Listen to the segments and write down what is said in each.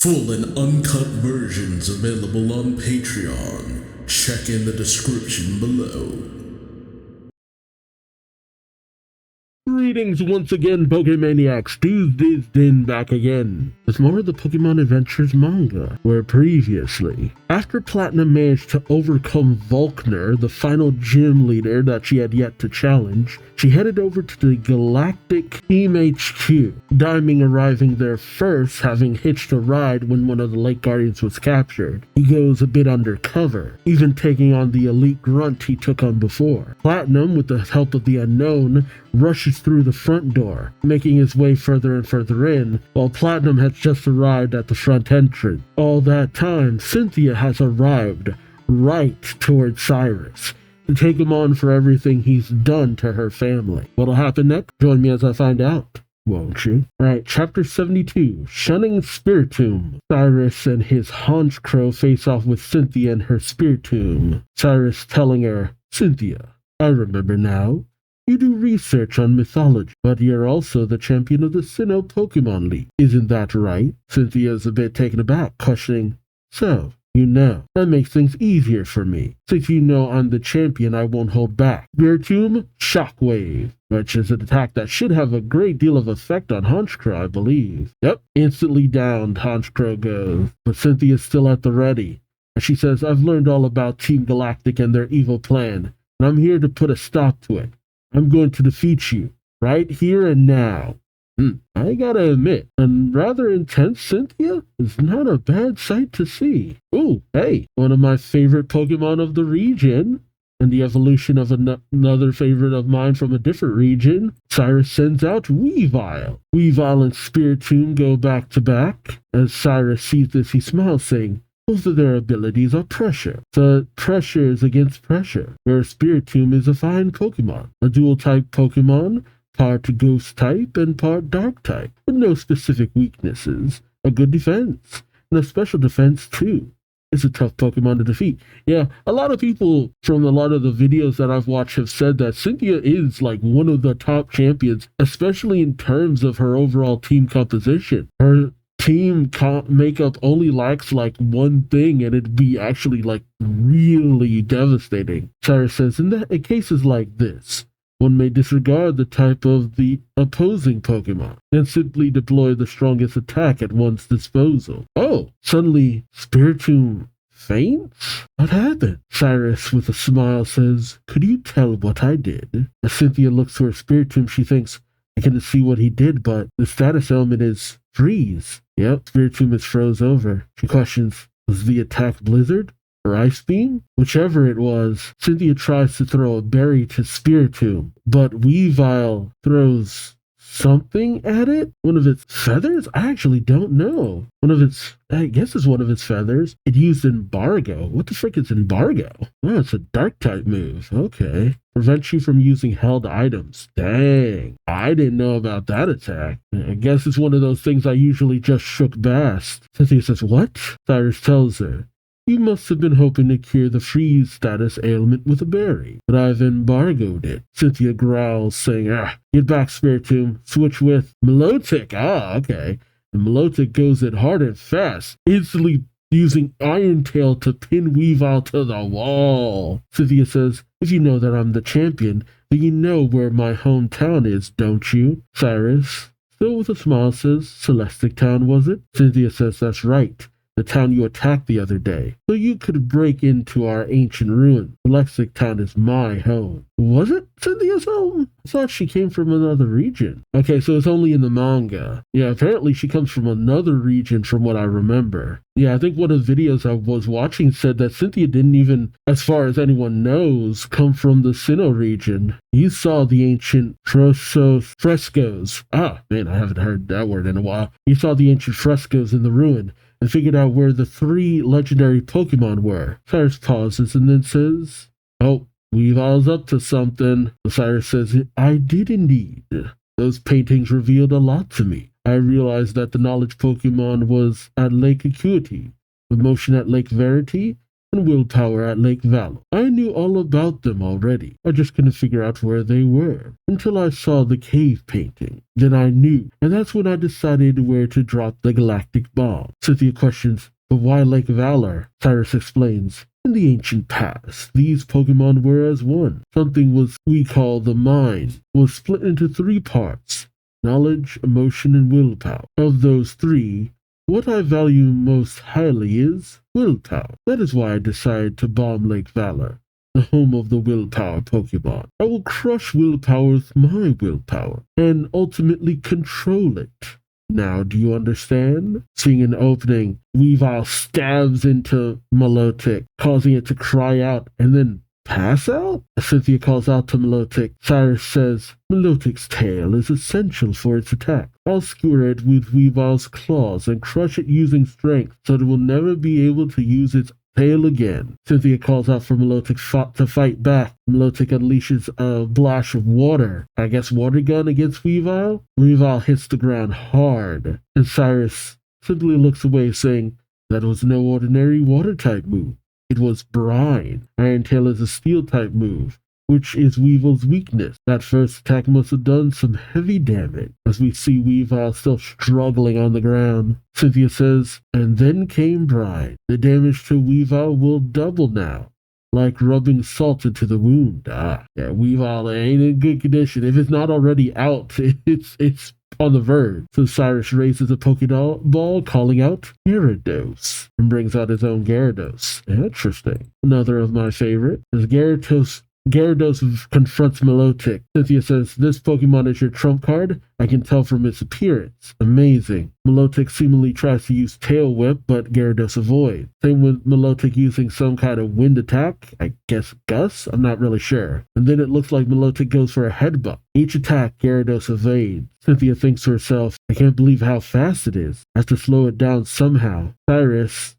Full and uncut versions available on Patreon. Check in the description below. Greetings once again, Pokemaniacs. Duuz-Diz-Din back again with more of the Pokemon Adventures manga, where previously, after Platinum managed to overcome Volkner, the final gym leader that she had yet to challenge, she headed over to the Galactic Team HQ, Diamond arriving there first, having hitched a ride when one of the Lake Guardians was captured. He goes a bit undercover, even taking on the elite grunt he took on before. Platinum, with the help of the Unknown, rushes through the front door, making his way further and further in, while Platinum has just arrived at the front entrance. All that time, Cynthia has arrived right towards Cyrus to take him on for everything he's done to her family. What'll happen next? Join me as I find out, won't you? Alright, Chapter 72, Shunning Spiritomb. Cyrus and his Honchkrow face off with Cynthia and her Spiritomb. Cyrus telling her, "Cynthia, I remember now. You do research on mythology, but you're also the champion of the Sinnoh Pokemon League. Isn't that right?" Cynthia's a bit taken aback, questioning, "So, you know, that makes things easier for me. Since you know I'm the champion, I won't hold back." Spiritomb Shockwave, which is an attack that should have a great deal of effect on Honchkrow, I believe. Yep, instantly downed, Honchkrow goes, but Cynthia's still at the ready. And she says, "I've learned all about Team Galactic and their evil plan, and I'm here to put a stop to it. I'm going to defeat you, right here and now." I gotta admit, a rather intense Cynthia is not a bad sight to see. Ooh, hey, one of my favorite Pokemon of the region, and the evolution of another favorite of mine from a different region. Cyrus sends out Weavile. Weavile and Spiritomb go back to back. As Cyrus sees this, he smiles, saying, "Both of their abilities are pressure. So pressure is against pressure, where Spiritomb is a fine Pokemon, a dual-type Pokemon, part ghost type and part dark type, with no specific weaknesses, a good defense, and a special defense too. It's a tough Pokemon to defeat." Yeah, a lot of people from a lot of the videos that I've watched have said that Cynthia is like one of the top champions, especially in terms of her overall team composition. Her team makeup only lacks like one thing, and it'd be actually like really devastating. Cyrus says, in cases like this, one may disregard the type of the opposing Pokemon and simply deploy the strongest attack at one's disposal. Oh, suddenly Spiritomb faints? What happened? Cyrus, with a smile, says, "Could you tell what I did?" As Cynthia looks to her Spiritomb, she thinks, "I couldn't see what he did, but the status element is freeze." Yep, Spiritomb is froze over. She questions, was the attack Blizzard or Ice Beam? Whichever it was, Cynthia tries to throw a berry to Spiritomb, but Weavile throws something at it? One of its feathers? I actually don't know. I guess it's one of its feathers. It used Embargo. What the frick is Embargo? Oh, it's a dark type move. Okay. Prevents you from using held items. Dang. I didn't know about that attack. I guess it's one of those things I usually just shook past. Cynthia says, "What?" Cyrus tells her, "You must have been hoping to cure the freeze status ailment with a berry, but I've embargoed it." Cynthia growls, saying, "Get back, Spiritomb. Switch with Milotic." Ah, okay. And Milotic goes it hard and fast, instantly using Iron Tail to pin Weavile to the wall. Cynthia says, "If you know that I'm the champion, then you know where my hometown is, don't you?" Cyrus, still with a smile, says, "Celestic Town, was it?" Cynthia says, "That's right. The town you attacked the other day, so you could break into our ancient ruin. Celestic Town is my home." Was it Cynthia's home? I thought she came from another region. Okay, so it's only in the manga. Yeah, apparently she comes from another region from what I remember. Yeah, I think one of the videos I was watching said that Cynthia didn't even, as far as anyone knows, come from the Sinnoh region. You saw the ancient frescoes. Ah, man, I haven't heard that word in a while. You saw the ancient frescoes in the ruin and figured out where the 3 legendary Pokemon were. Cyrus pauses and then says, "Oh, Weavile's up to something." Cyrus says, "I did indeed. Those paintings revealed a lot to me. I realized that the knowledge Pokemon was at Lake Acuity, with motion at Lake Verity, and willpower at Lake Valor. I knew all about them already. I just couldn't figure out where they were until I saw the cave painting. Then I knew, and that's when I decided where to drop the galactic bomb. Cynthia questions, but why Lake Valor? Cyrus explains, in the ancient past, these Pokemon were as one. Something we call the mind was split into 3 parts: knowledge, emotion, and willpower. Of those 3, what I value most highly is willpower. That is why I decided to bomb Lake Valor, the home of the willpower Pokemon. I will crush willpower with my willpower and ultimately control it. Now, do you understand? Seeing an opening, Weavile stabs into Milotic, causing it to cry out and then pass out? Cynthia calls out to Milotic. Cyrus says, Milotic's tail is essential for its attack. I'll skewer it with Weavile's claws and crush it using strength so it will never be able to use its tail again. Cynthia calls out for Milotic to fight back. Milotic unleashes a blast of water. I guess water gun against Weavile? Weavile hits the ground hard, and Cyrus simply looks away, saying, that was no ordinary water-type move. It was brine. Iron Tail is a steel-type move, which is Weavile's weakness. That first attack must have done some heavy damage, as we see Weavile still struggling on the ground. Cynthia says, and then came brine. The damage to Weavile will double now, like rubbing salt into the wound. Yeah, Weavile ain't in good condition. If it's not already out, it's on the verge. So Cyrus raises a Pokeball, calling out Gyarados, and brings out his own Gyarados. Interesting. Another of my favorite is Gyarados confronts Milotic. Cynthia says, this Pokemon is your trump card? I can tell from its appearance. Amazing. Milotic seemingly tries to use Tail Whip, but Gyarados avoids. Same with Milotic using some kind of wind attack. I guess Gust? I'm not really sure. And then it looks like Milotic goes for a headbutt. Each attack, Gyarados evades. Cynthia thinks to herself, I can't believe how fast it is. I have to slow it down somehow. Cyrus,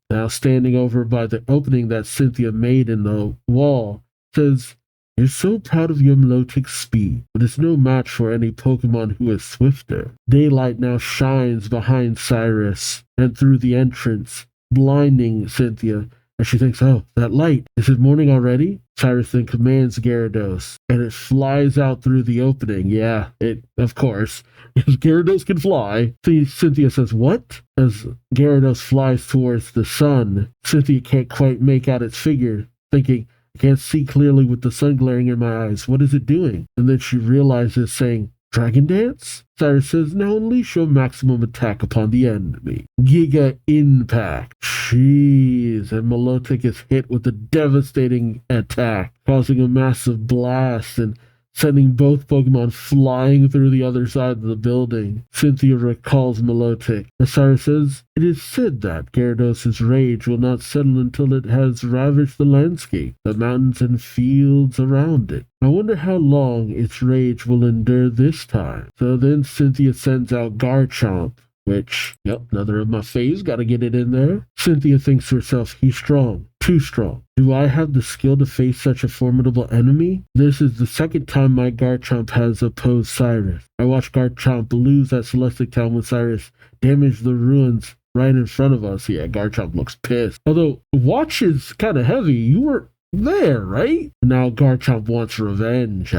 now standing over by the opening that Cynthia made in the wall, says, you're so proud of your Milotic's speed, but it's no match for any Pokemon who is swifter. Daylight now shines behind Cyrus and through the entrance, blinding Cynthia, and she thinks, oh, that light, is it morning already? Cyrus then commands Gyarados, and it flies out through the opening. Yeah, of course, because Gyarados can fly. Cynthia says, what? As Gyarados flies towards the sun, Cynthia can't quite make out its figure, thinking, I can't see clearly with the sun glaring in my eyes. What is it doing? And then she realizes, saying, Dragon Dance? Cyrus says, now unleash your maximum attack upon the enemy. Giga Impact. Jeez. And Milotic is hit with a devastating attack, causing a massive blast and sending both Pokemon flying through the other side of the building. Cynthia recalls Milotic. As Cyrus says, it is said that Gyarados' rage will not settle until it has ravaged the landscape, the mountains and fields around it. I wonder how long its rage will endure this time. So then Cynthia sends out Garchomp, which, another of my faves, gotta get it in there. Cynthia thinks to herself, he's strong, too strong. Do I have the skill to face such a formidable enemy? This is the second time my Garchomp has opposed Cyrus. I watched Garchomp lose at Celestic Town when Cyrus damaged the ruins right in front of us. Yeah, Garchomp looks pissed. Although, watch is kind of heavy. You were there, right? Now Garchomp wants revenge.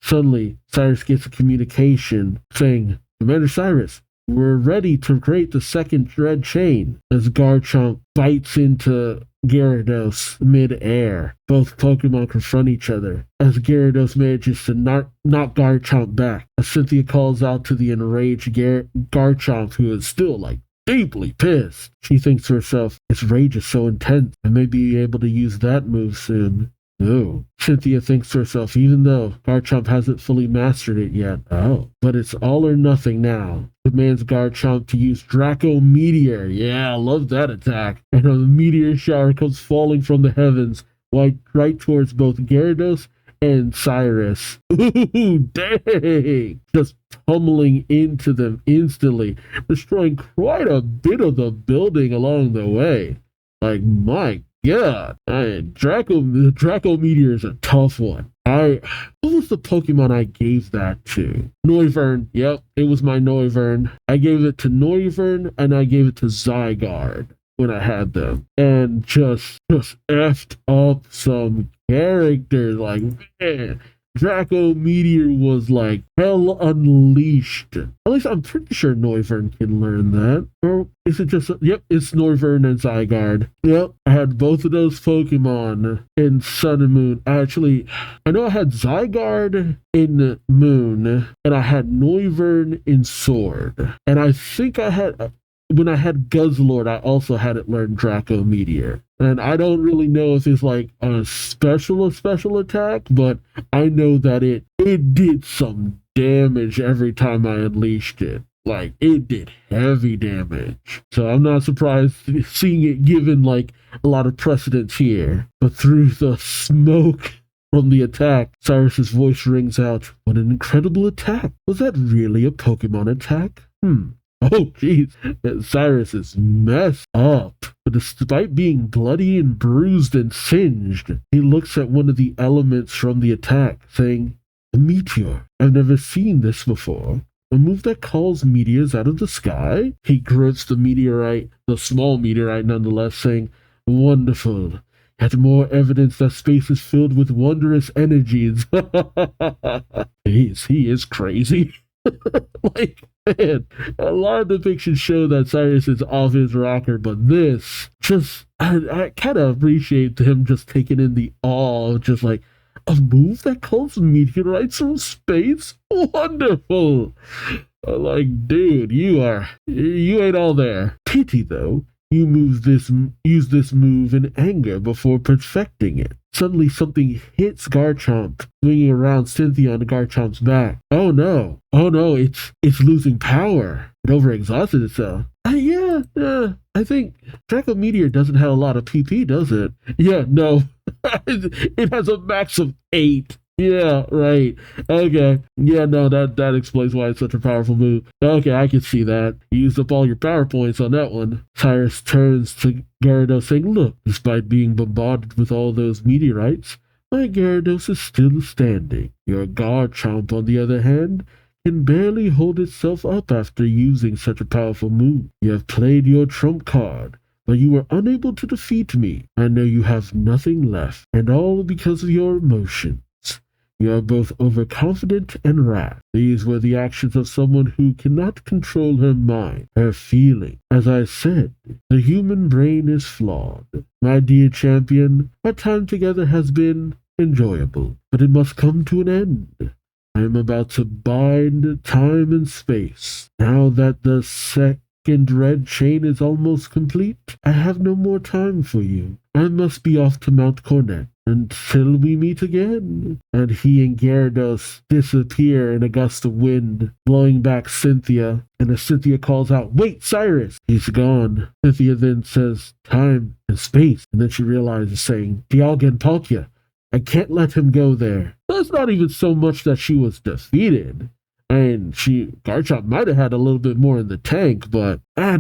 Suddenly, Cyrus gets a communication saying, Commander Cyrus, we're ready to create the second dread chain. As Garchomp bites into Gyarados mid-air, both Pokemon confront each other as Gyarados manages to knock Garchomp back. As Cynthia calls out to the enraged Garchomp, who is still deeply pissed. She thinks to herself, its rage is so intense, I may be able to use that move soon. No. Cynthia thinks to herself, even though Garchomp hasn't fully mastered it yet. But it's all or nothing now. Commands Garchomp to use Draco Meteor. Yeah, I love that attack. And a meteor shower comes falling from the heavens, right towards both Gyarados and Cyrus. Ooh, dang! Just pummeling into them instantly, destroying quite a bit of the building along the way. My God, the Draco Meteor is a tough one. What was the Pokemon I gave that to? Noivern. Yep, it was my Noivern. I gave it to Noivern, and I gave it to Zygarde, when I had them, and just effed up some characters. Like, man, Draco Meteor was like hell unleashed. At least I'm pretty sure Noivern can learn that. Or is it just, yep, it's Noivern and Zygarde. Yep, I had both of those Pokemon in Sun and Moon. I know I had Zygarde in Moon, and I had Noivern in Sword. And I think when I had Guzzlord, I also had it learn Draco Meteor. And I don't really know if it's like a special attack, but I know that it did some damage every time I unleashed it. Like, it did heavy damage. So I'm not surprised seeing it given like a lot of precedence here. But through the smoke from the attack, Cyrus's voice rings out. What an incredible attack. Was that really a Pokemon attack? Oh, jeez. Cyrus is messed up. But despite being bloody and bruised and singed, he looks at one of the elements from the attack, saying, a meteor. I've never seen this before. A move that calls meteors out of the sky? He grips the meteorite, the small meteorite nonetheless, saying, wonderful. Yet more evidence that space is filled with wondrous energies. He is crazy. Like, man, a lot of depictions show that Cyrus is off his rocker, but this I kind of appreciate him just taking in the awe of just like a move that calls meteorites from space. Wonderful. Like, dude, you ain't all there. Pity though, you use this move in anger before perfecting it. Suddenly something hits Garchomp, swinging around Cynthia on Garchomp's back. Oh no, it's losing power. It overexhausted itself. Yeah, I think Draco Meteor doesn't have a lot of PP, does it? Yeah, no. It has a max of 8. Yeah, right. Okay. Yeah, no, that explains why it's such a powerful move. Okay, I can see that. You used up all your power points on that one. Cyrus turns to Gyarados saying, look, despite being bombarded with all those meteorites, my Gyarados is still standing. Your Garchomp, on the other hand, can barely hold itself up after using such a powerful move. You have played your trump card, but you were unable to defeat me. I know you have nothing left, and all because of your emotions. You are both overconfident and rash. These were the actions of someone who cannot control her mind, her feeling. As I said, the human brain is flawed. My dear champion, our time together has been enjoyable, but it must come to an end. I am about to bind time and space. Now that the second red chain is almost complete, I have no more time for you. I must be off to Mount Cornet until we meet again. And he and Gyarados disappear in a gust of wind, blowing back Cynthia. And as Cynthia calls out, wait, Cyrus! He's gone. Cynthia then says, time and space. And then she realizes saying, Dialga and Palkia, I can't let him go there. It's not even so much that she was defeated. And Garchomp might have had a little bit more in the tank, but I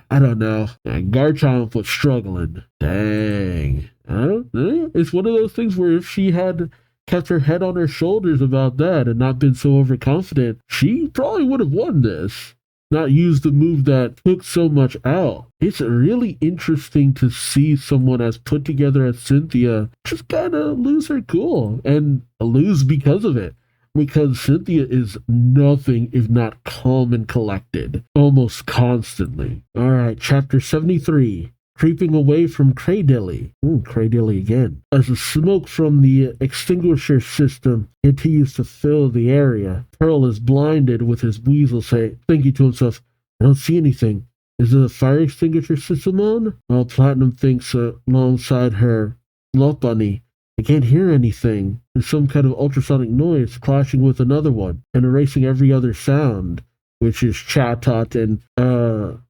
don't know. And Garchomp was struggling. Dang. It's one of those things where if she had kept her head on her shoulders about that and not been so overconfident, she probably would have won this. Not used the move that took so much out. It's really interesting to see someone as put together as Cynthia just kind of lose her cool and lose because of it. Because Cynthia is nothing if not calm and collected, almost constantly. All right, chapter 73. Creeping away from Cradilly. Cradilly again. As the smoke from the extinguisher system continues to fill the area, Pearl is blinded with his weasel thinking to himself, I don't see anything. Is the fire extinguisher system on? While Platinum thinks alongside her, Lopunny, I can't hear anything. There's some kind of ultrasonic noise clashing with another one and erasing every other sound, which is Chatot and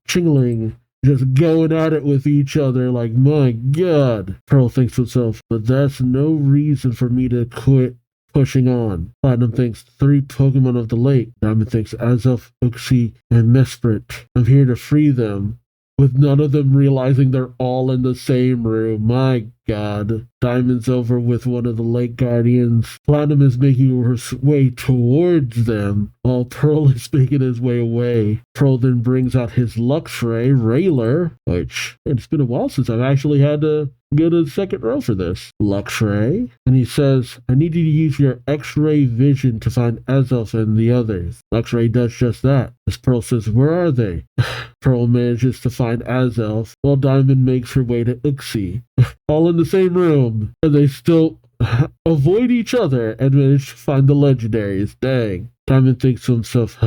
Chingling just going at it with each other like, my God. Pearl thinks to himself, but that's no reason for me to quit pushing on. Platinum thinks 3 Pokemon of the lake. Diamond thinks Azelf, Uxie, and Mesprit. I'm here to free them. with none of them realizing they're all in the same room. My God. Diamond's over with one of the Lake Guardians. Platinum is making her way towards them, while Pearl is making his way away. Pearl then brings out his Luxray Railer, which it's been a while since I've actually had to get a second row for this. Luxray. And he says, I need you to use your X-ray vision to find Azelf and the others. Luxray does just that. As Pearl says, where are they? Pearl manages to find Azelf, while Diamond makes her way to Uxie. All in the same room, and they still avoid each other and manage to find the legendaries. Dang. Diamond thinks to himself,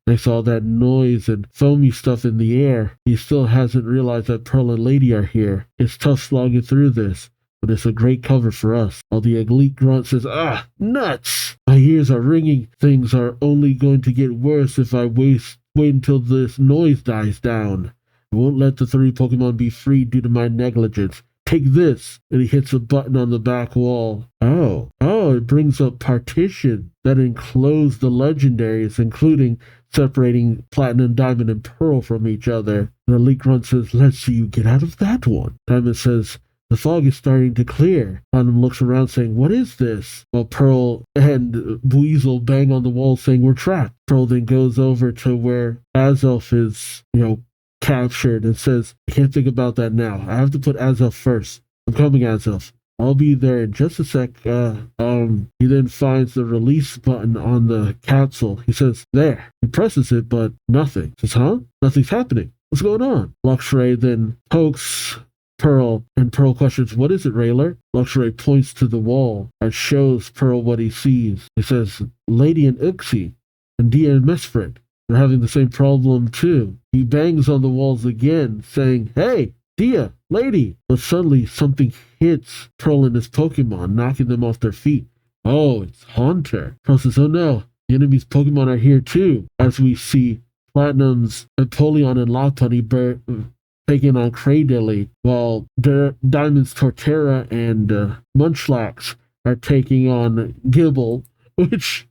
thanks to all that noise and foamy stuff in the air, he still hasn't realized that Pearl and Lady are here. It's tough slogging through this, but it's a great cover for us. While the elite grunt says, nuts! My ears are ringing. Things are only going to get worse if I wait until this noise dies down. I won't let the 3 Pokemon be freed due to my negligence. Take this! And he hits a button on the back wall. Oh, it brings up partition that enclose the legendaries, including separating Platinum, Diamond, and Pearl from each other. The elite grunt says, let's see you get out of that one. Diamond says, the fog is starting to clear. Platinum looks around saying, what is this? While Pearl and Weasel bang on the wall saying, we're trapped. Pearl then goes over to where Azelf is, captured and says, I can't think about that now. I have to put Azelf first. I'm coming, Azelf. I'll be there in just a sec. He then finds the release button on the capsule. He says, there. He presses it, but nothing. He says, huh? Nothing's happening. What's going on? Luxray then pokes Pearl, and Pearl questions, what is it, Railer? Luxray points to the wall and shows Pearl what he sees. He says, Lady and Uxie, and Dia and Misfred. They're having the same problem too. He bangs on the walls again, saying, hey, Dia, Lady. But suddenly something hits Pearl and his Pokemon, knocking them off their feet. Oh, it's Haunter. Pearl says, oh no, the enemy's Pokemon are here too. As we see Platinum's Empoleon and Lopunny taking on Cradily, while Diamond's Torterra and Munchlax are taking on Gibble, which...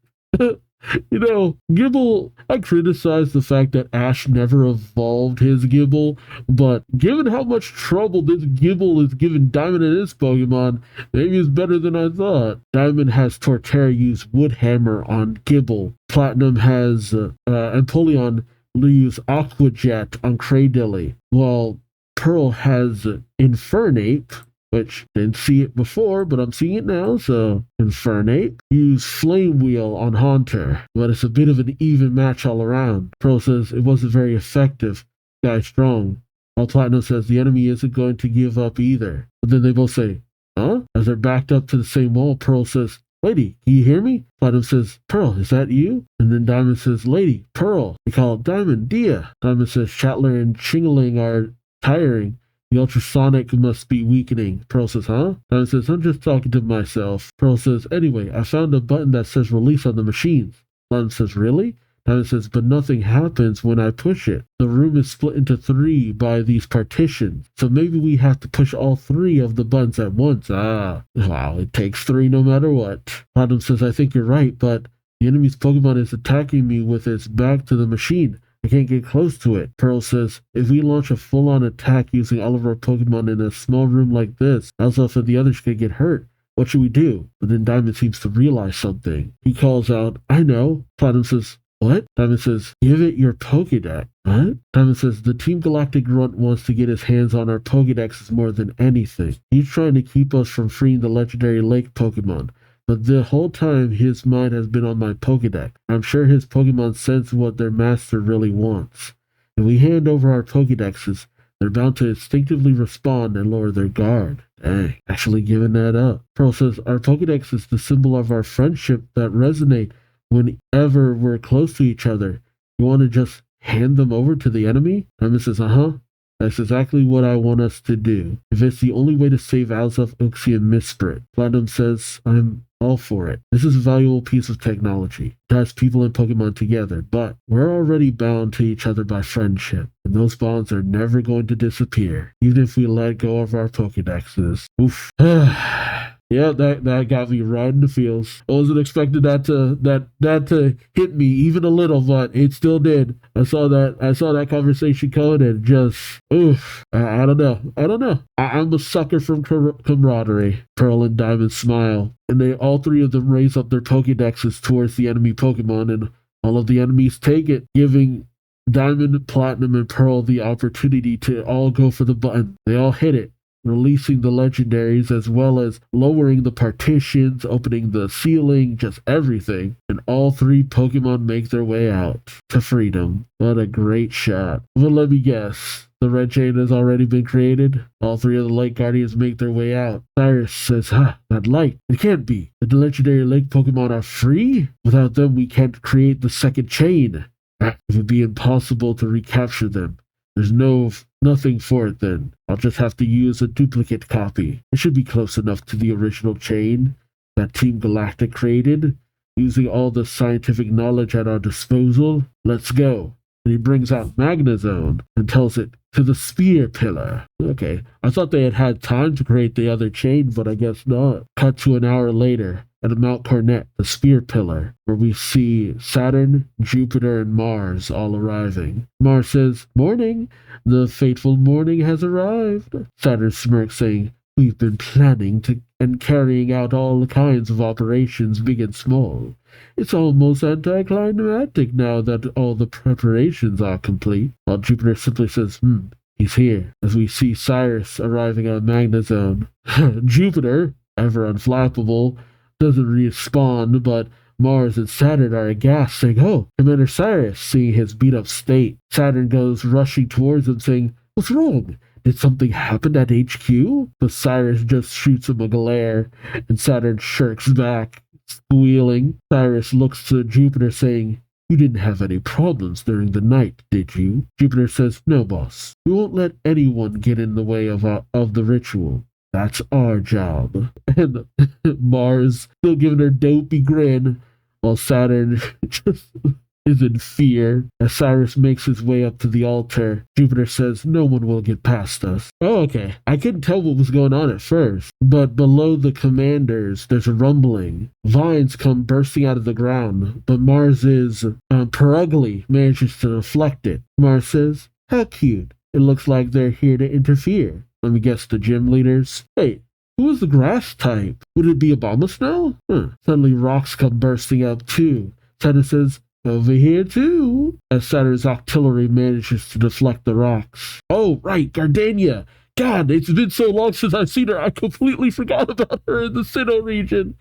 Gibble, I criticize the fact that Ash never evolved his Gibble, but given how much trouble this Gibble is giving Diamond and his Pokemon, maybe it's better than I thought. Diamond has Torterra use Woodhammer on Gibble. Platinum has Empoleon use Aqua Jet on Cradily, while Pearl has Infernape, which didn't see it before, but I'm seeing it now, so Infernape. Use Flame Wheel on Haunter, but it's a bit of an even match all around. Pearl says it wasn't very effective. Guy's strong. While Platinum says the enemy isn't going to give up either. But then they both say, huh? As they're backed up to the same wall, Pearl says, Lady, can you hear me? Platinum says, Pearl, is that you? And then Diamond says, Lady, Pearl. They call it Diamond, Dia. Diamond says, Shatler and Chingling are tiring. The ultrasonic must be weakening. Pearl says, huh? Diamond says, I'm just talking to myself. Pearl says, anyway, I found a button that says release on the machines. Platinum says, really? Diamond says, but nothing happens when I push it. The room is split into 3 by these partitions. So maybe we have to push all 3 of the buttons at once. Wow, it takes 3 no matter what. Platinum says, I think you're right, but the enemy's Pokemon is attacking me with its back to the machine. I can't get close to it. Pearl says, if we launch a full-on attack using all of our Pokemon in a small room like this, Azelf and the others could get hurt. What should we do? But then Diamond seems to realize something. He calls out, I know. Platinum says, what? Diamond says, give it your Pokédex. What? Diamond says, the Team Galactic Grunt wants to get his hands on our Pokédexes more than anything. He's trying to keep us from freeing the legendary lake Pokemon. But the whole time, his mind has been on my Pokédex. I'm sure his Pokemon sense what their master really wants. If we hand over our Pokédexes, they're bound to instinctively respond and lower their guard. Dang, actually giving that up. Pearl says, our Pokédex is the symbol of our friendship that resonate whenever we're close to each other. You want to just hand them over to the enemy? Diamond says, uh-huh. That's exactly what I want us to do. If it's the only way to save Azelf, Uxie, and Misfred. Platinum says, I'm all for it. This is a valuable piece of technology. It ties people and Pokemon together, but we're already bound to each other by friendship, and those bonds are never going to disappear, even if we let go of our Pokédexes. Oof. Yeah, that got me right in the feels. I wasn't expecting that to hit me even a little, but it still did. I saw that conversation code and just oof. I don't know. I'm a sucker from camaraderie. Pearl and Diamond smile, and they all three of them raise up their Pokédexes towards the enemy Pokemon, and all of the enemies take it, giving Diamond, Platinum, and Pearl the opportunity to all go for the button. They all hit it, releasing the legendaries as well as lowering the partitions, opening the ceiling, just everything. And all three Pokemon make their way out to freedom. What a great shot. But let me guess. The red chain has already been created. All three of the Lake Guardians make their way out. Cyrus says, that light. It can't be. The legendary Lake Pokemon are free? Without them, we can't create the second chain. It would be impossible to recapture them. There's nothing for it then. I'll just have to use a duplicate copy. It should be close enough to the original chain that Team Galactic created, using all the scientific knowledge at our disposal. Let's go. And he brings out Magnezone and tells it to the Spear Pillar. Okay, I thought they had time to create the other chain, but I guess not. Cut to an hour later at Mount Cornet, the Spear Pillar, where we see Saturn, Jupiter, and Mars all arriving. Mars says, "Morning. The fateful morning has arrived." Saturn smirks, saying, "We've been planning and carrying out all kinds of operations, big and small. It's almost anticlimactic now that all the preparations are complete." While Jupiter simply says, he's here, as we see Cyrus arriving on Magnezone. Jupiter, ever unflappable, doesn't respond, but Mars and Saturn are aghast, saying, "Oh, Commander Cyrus," seeing his beat-up state. Saturn goes rushing towards him, saying, "What's wrong? Did something happen at HQ?" But Cyrus just shoots him a glare, and Saturn shirks back, squealing. Cyrus looks to Jupiter, saying, "You didn't have any problems during the night, did you?" Jupiter says, "No, boss. We won't let anyone get in the way of the ritual. That's our job." And Mars still giving her dopey grin, while Saturn just is in fear. As Cyrus makes his way up to the altar, Jupiter says, "No one will get past us." Oh, okay. I couldn't tell what was going on at first, but below the commanders, there's a rumbling. Vines come bursting out of the ground, but Mars's Perugly manages to deflect it. Mars says, "How cute. It looks like they're here to interfere. Let me guess, the gym leaders. Hey, who is the grass type? Would it be Abomasnow?" Suddenly rocks come bursting up too. Saturn says, "Over here too," as Saturn's artillery manages to deflect the rocks. Oh, right, Gardenia. God, it's been so long since I've seen her, I completely forgot about her in the Sinnoh region.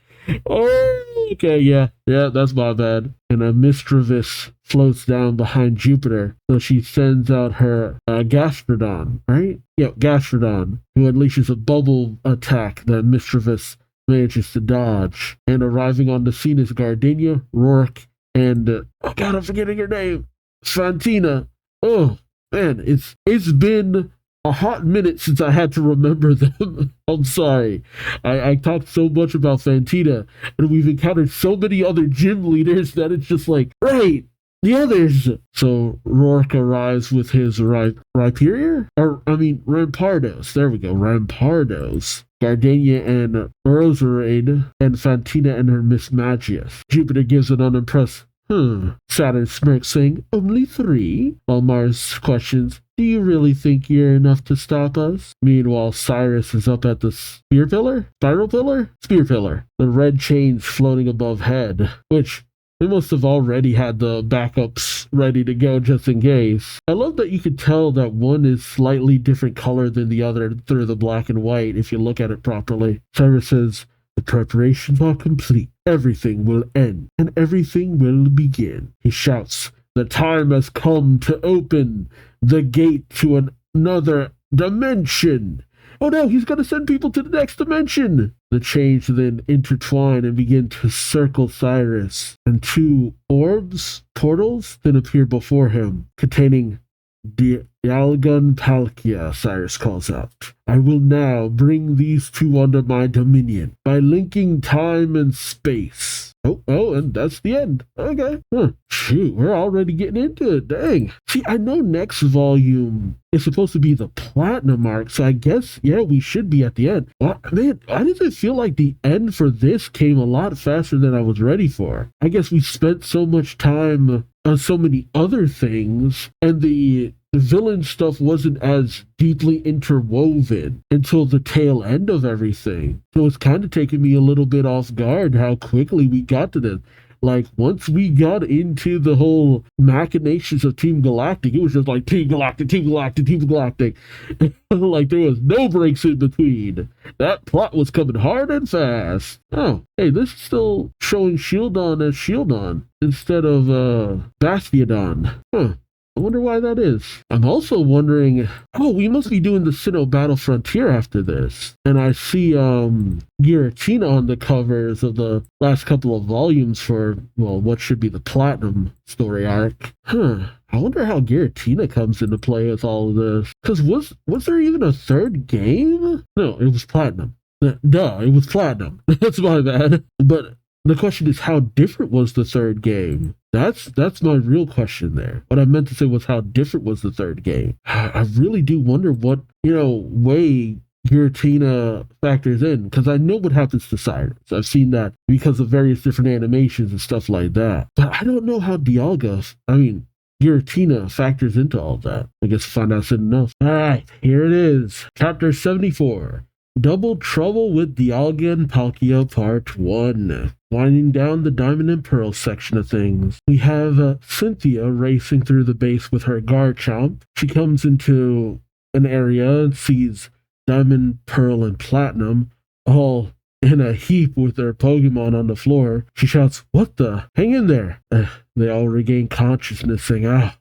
Oh, okay, yeah, that's my bad. And a Mischievous floats down behind Jupiter, so she sends out her Gastrodon, right? Yeah, Gastrodon, who unleashes a bubble attack that Mischievous manages to dodge. And arriving on the scene is Gardenia, Rourke, and oh god, I'm forgetting her name, Fantina. Oh man, it's been a hot minute since I had to remember them. I'm sorry. I talked so much about Fantina, and we've encountered so many other gym leaders that it's just like, right, the others. So Rourke arrives with his Rhyperior? Rampardos. There we go, Rampardos. Gardenia and Roserade, and Fantina and her Miss Magius. Jupiter gives an unimpressed, Saturn smirks, saying, "Only 3? While Mars questions, "Do you really think you're enough to stop us?" Meanwhile, Cyrus is up at the Spear Pillar? Spiral Pillar? Spear Pillar. The red chains floating above head, which they must have already had the backups ready to go just in case. I love that you could tell that one is slightly different color than the other through the black and white if you look at it properly. Cyrus says, "The preparations are complete. Everything will end, and everything will begin." He shouts, "The time has come to open the gate to another dimension." Oh no, he's going to send people to the next dimension. The chains then intertwine and begin to circle Cyrus, and 2 orbs, portals, then appear before him, containing Dialgan Palkia. Cyrus calls out, "I will now bring these 2 under my dominion by linking time and space." Oh, and that's the end. Okay. Huh. Shoot, we're already getting into it. Dang. See, I know next volume is supposed to be the platinum arc, so I guess, yeah, we should be at the end. Well, man, why does it feel like the end for this came a lot faster than I was ready for? I guess we spent so much time on so many other things, and the villain stuff wasn't as deeply interwoven until the tail end of everything. So it's kind of taking me a little bit off guard how quickly we got to this. Like, once we got into the whole machinations of Team Galactic, it was just like Team Galactic, Team Galactic, Team Galactic. Like, there was no breaks in between. That plot was coming hard and fast. Oh, hey, this is still showing Shieldon as Shieldon instead of Bastiodon. Huh. I wonder why that is. I'm also wondering, we must be doing the Sinnoh Battle Frontier after this. And I see Giratina on the covers of the last couple of volumes for, well, what should be the Platinum story arc. I wonder how Giratina comes into play with all of this. Because was there even a third game? No, it was Platinum. Duh, it was Platinum. That's my bad. But the question is, how different was the third game? That's my real question there. What I meant to say was, how different was the third game? I really do wonder what, way Giratina factors in, because I know what happens to Cyrus. I've seen that because of various different animations and stuff like that. But I don't know how Giratina factors into all that. I guess find out soon enough. All right, here it is. Chapter 74. Double Trouble with Dialga and Palkia Part 1. Winding down the Diamond and Pearl section of things, we have Cynthia racing through the base with her Garchomp. She comes into an area and sees Diamond, Pearl, and Platinum all in a heap with their Pokemon on the floor. She shouts, "What the? Hang in there!" They all regain consciousness, saying,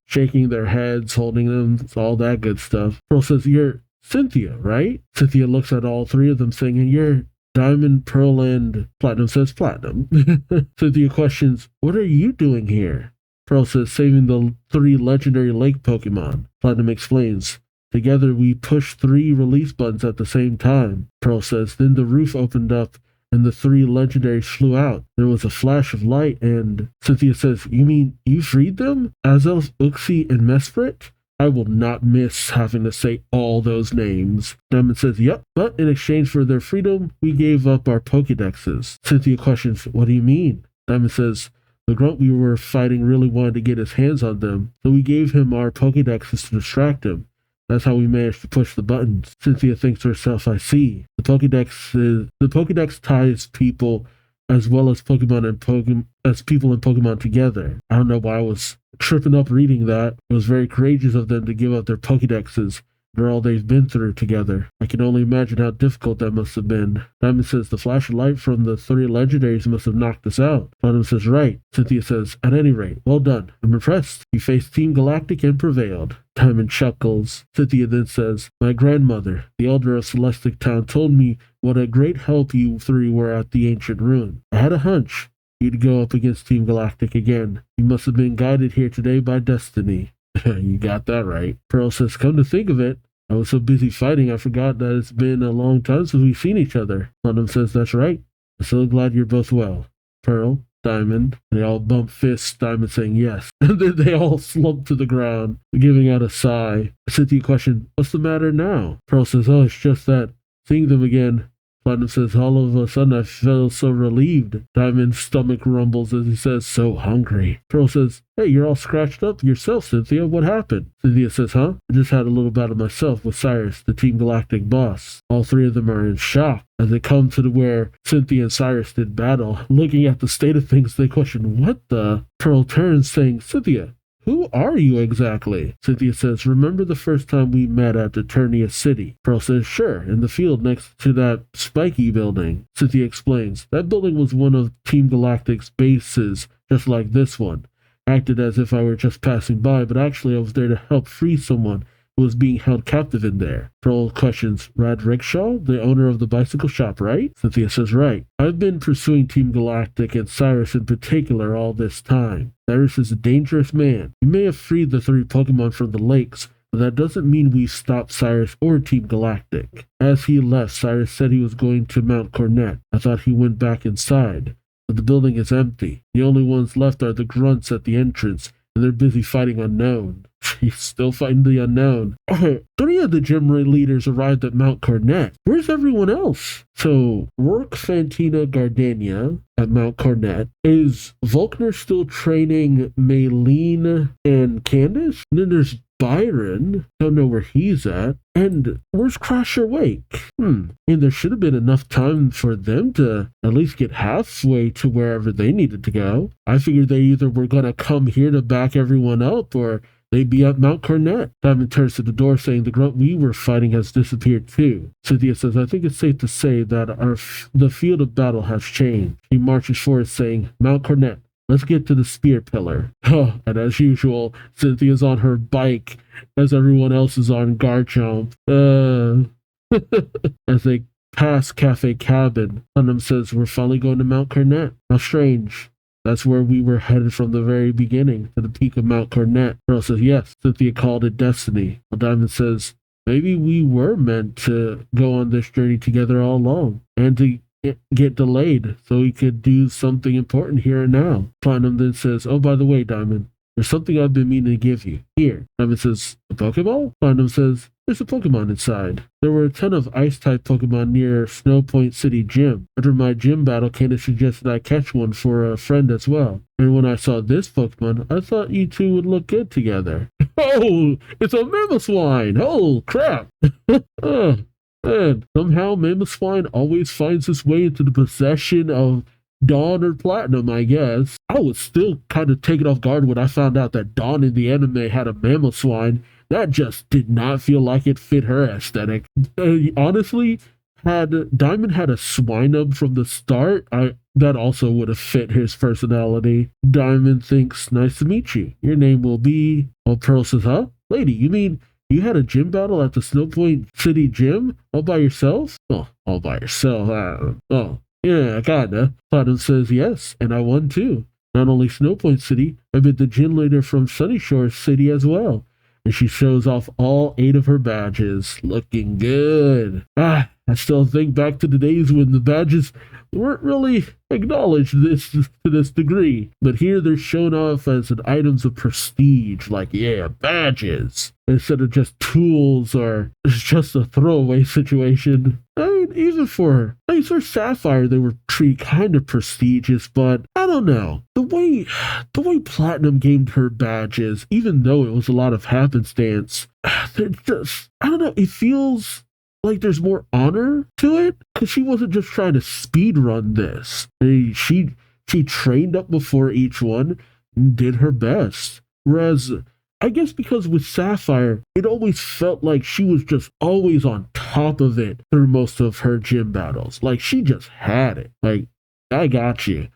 shaking their heads, holding them, all that good stuff. Pearl says, "You're Cynthia, right?" Cynthia looks at all three of them, saying, "You're Diamond, Pearl, and Platinum." Says Platinum. Cynthia questions, "What are you doing here?" Pearl says, "Saving the 3 legendary lake Pokemon." Platinum explains, "Together we pushed 3 release buttons at the same time." Pearl says, "Then the roof opened up and the 3 legendaries flew out. There was a flash of light and..." Cynthia says, "You mean you freed them? Azelf, Uxie, and Mesprit?" I will not miss having to say all those names. Diamond says, "Yep, but in exchange for their freedom, we gave up our Pokedexes." Cynthia questions, "What do you mean?" Diamond says, "The grunt we were fighting really wanted to get his hands on them, so we gave him our Pokedexes to distract him. That's how we managed to push the buttons." Cynthia thinks to herself, "I see. The Pokedex ties people as well as Pokemon as people and Pokemon together." I don't know why I was tripping up reading that. It was very courageous of them to give up their Pokedexes after all they've been through together. I can only imagine how difficult that must have been. Diamond says, "The flash of light from the 3 legendaries must have knocked us out." Platinum says, "Right." Cynthia says, "At any rate, well done. I'm impressed. You faced Team Galactic and prevailed." Diamond chuckles. Cynthia then says, "My grandmother, the elder of Celestic Town, told me what a great help you 3 were at the ancient ruin. I had a hunch you'd go up against Team Galactic again. You must have been guided here today by destiny." You got that right. Pearl says, "Come to think of it, I was so busy fighting I forgot that it's been a long time since we've seen each other." Platinum says, "That's right. I'm so glad you're both well." Pearl, Diamond, they all bump fists, Diamond saying yes. And then they all slump to the ground, giving out a sigh. Cynthia questions, "What's the matter now?" Pearl says, "Oh, it's just that, seeing them again." Platinum says, "All of a sudden I feel so relieved." Diamond's stomach rumbles as he says, "So hungry." Pearl says, "Hey, you're all scratched up yourself, Cynthia. What happened?" Cynthia says, "Huh? I just had a little battle myself with Cyrus, the Team Galactic boss." All 3 of them are in shock as they come to where Cynthia and Cyrus did battle. Looking at the state of things, they question, "What the?" Pearl turns, saying, "Cynthia, who are you exactly?" Cynthia says, "Remember the first time we met at Eternia City?" Pearl says, "Sure, in the field next to that spiky building." Cynthia explains, "That building was one of Team Galactic's bases, just like this one. Acted as if I were just passing by, but actually I was there to help free someone who was being held captive in there." Pearl questions, "Rad Rickshaw, the owner of the bicycle shop, right?" Cynthia says, "Right. I've been pursuing Team Galactic and Cyrus in particular all this time. Cyrus is a dangerous man. You may have freed the 3 Pokemon from the lakes, but that doesn't mean we've stopped Cyrus or Team Galactic. As he left, Cyrus said he was going to Mount Cornet. I thought he went back inside. but the building is empty. The only ones left are the grunts at the entrance, and they're busy fighting unknown. She's still fighting the unknown. 3 of the gym leaders arrived at Mount Cornet. Where's everyone else? So, Rourke, Fantina, Gardenia at Mount Cornet. Is Volkner still training Maylene and Candace? And then there's Byron. Don't know where he's at. And where's Crasher Wake? And there should have been enough time for them to at least get halfway to wherever they needed to go. I figured they either were going to come here to back everyone up or they'd be at Mount Cornet. Diamond turns to the door saying the grunt we were fighting has disappeared too. Cynthia says, I think it's safe to say that the field of battle has changed. He marches forward saying, Mount Cornet, let's get to the spear pillar. And as usual, Cynthia's on her bike as everyone else is on Garchomp. As they pass Cafe Cabin, Putnam says, we're finally going to Mount Cornet. How strange. That's where we were headed from the very beginning, to the peak of Mount Cornet. Pearl says, yes, Cynthia called it destiny. Well, Diamond says, maybe we were meant to go on this journey together all along, and to get delayed so we could do something important here and now. Platinum then says, oh, by the way, Diamond, there's something I've been meaning to give you. Here. Diamond says, a Pokeball? Platinum says, there's a Pokemon inside. There were a ton of Ice-type Pokemon near Snow Point City Gym. After my gym battle, Candace suggested I catch one for a friend as well. And when I saw this Pokemon, I thought you two would look good together. Oh, it's a Mamoswine! Oh, crap! And somehow Mamoswine always finds its way into the possession of Dawn or Platinum, I guess. I was still kind of taken off guard when I found out that Dawn in the anime had a Mamoswine. That just did not feel like it fit her aesthetic. Honestly, had Diamond had a Swinub from the start, that also would have fit his personality. Diamond thinks, nice to meet you. Your name will be... Well, Pearl says, huh? Lady, you mean you had a gym battle at the Snow Point City Gym all by yourself? Oh, all by yourself? Yeah, kinda. Platinum says, yes, and I won too. Not only Snow Point City, I bet the gym leader from Sunny Shore City as well. And she shows off all 8 of her badges. Looking good. I still think back to the days when the badges weren't really acknowledged to this degree. But here they're shown off as items of prestige, like, yeah, badges, instead of just tools or just a throwaway situation. I mean, even for Sapphire, they were treated kind of prestigious, but I don't know. The way Platinum gained her badges, even though it was a lot of happenstance, they're just, I don't know, it feels like there's more honor to it, because she wasn't just trying to speed run this. She trained up before each one and did her best. Whereas, I guess because with Sapphire, it always felt like she was just always on top of it through most of her gym battles. Like, she just had it. Like, I got you.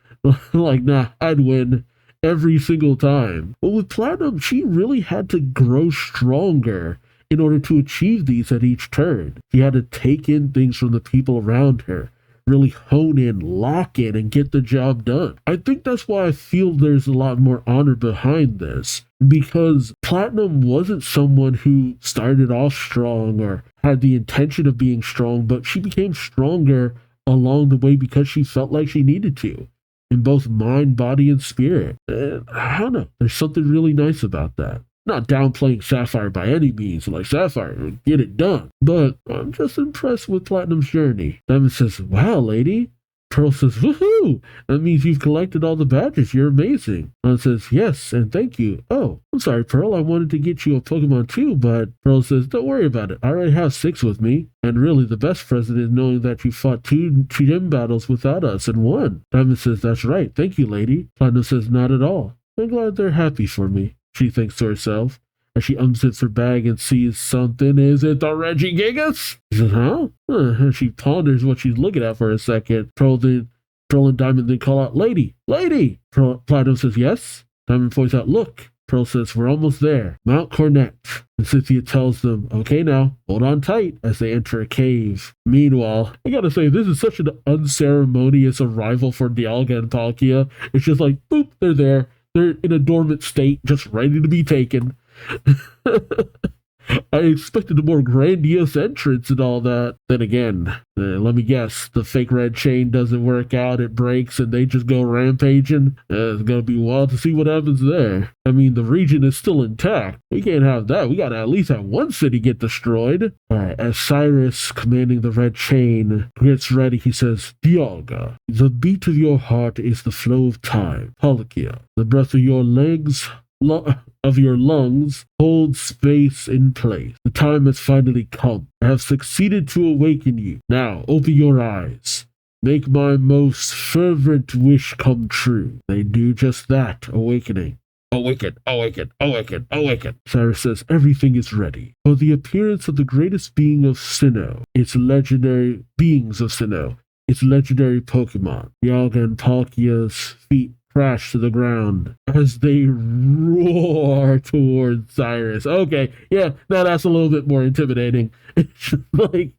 Like, nah, I'd win every single time. But with Platinum, she really had to grow stronger in order to achieve these at each turn. She had to take in things from the people around her, really hone in, lock in, and get the job done. I think that's why I feel there's a lot more honor behind this, because Platinum wasn't someone who started off strong or had the intention of being strong, but she became stronger along the way because she felt like she needed to, in both mind, body, and spirit. And I don't know, there's something really nice about that. Not downplaying Sapphire by any means, like Sapphire, get it done. But I'm just impressed with Platinum's journey. Diamond says, wow, lady. Pearl says, woohoo! That means you've collected all the badges. You're amazing. Diamond says, yes, and thank you. Oh, I'm sorry, Pearl. I wanted to get you a Pokemon too, but Pearl says, don't worry about it. I already have 6 with me. And really, the best present is knowing that you fought 2 gym battles without us and won. Diamond says, that's right. Thank you, lady. Platinum says, not at all. I'm glad they're happy for me, she thinks to herself, as she unzips her bag and sees something. Is it the Regigigas? She says, huh? And she ponders what she's looking at for a second. Pearl and Diamond then call out, lady, lady! Platinum says, yes? Diamond points out, look. Pearl says, we're almost there. Mount Cornet. And Cynthia tells them, okay now, hold on tight, as they enter a cave. Meanwhile, I gotta say, this is such an unceremonious arrival for Dialga and Palkia. It's just like, boop, they're there. They're in a dormant state, just ready to be taken. I expected a more grandiose entrance and all that. Then again, let me guess, the fake red chain doesn't work out, it breaks, and they just go rampaging. It's gonna be wild to see what happens there. I mean, the region is still intact. We can't have that. We gotta at least have one city get destroyed. Alright, as Cyrus, commanding the red chain, gets ready, he says, Dialga, the beat of your heart is the flow of time. Palakia, the breath of your legs, of your lungs, hold space in place. The time has finally come. I have succeeded to awaken you. Now, open your eyes. Make my most fervent wish come true. They do just that, awakening. Awaken, awaken, awaken, awaken. Cyrus says, everything is ready for the appearance of the greatest being of Sinnoh, its legendary Pokemon. Dialga and Palkia's feet crash to the ground as they roar towards Cyrus. Okay, yeah, now that's a little bit more intimidating. It's like,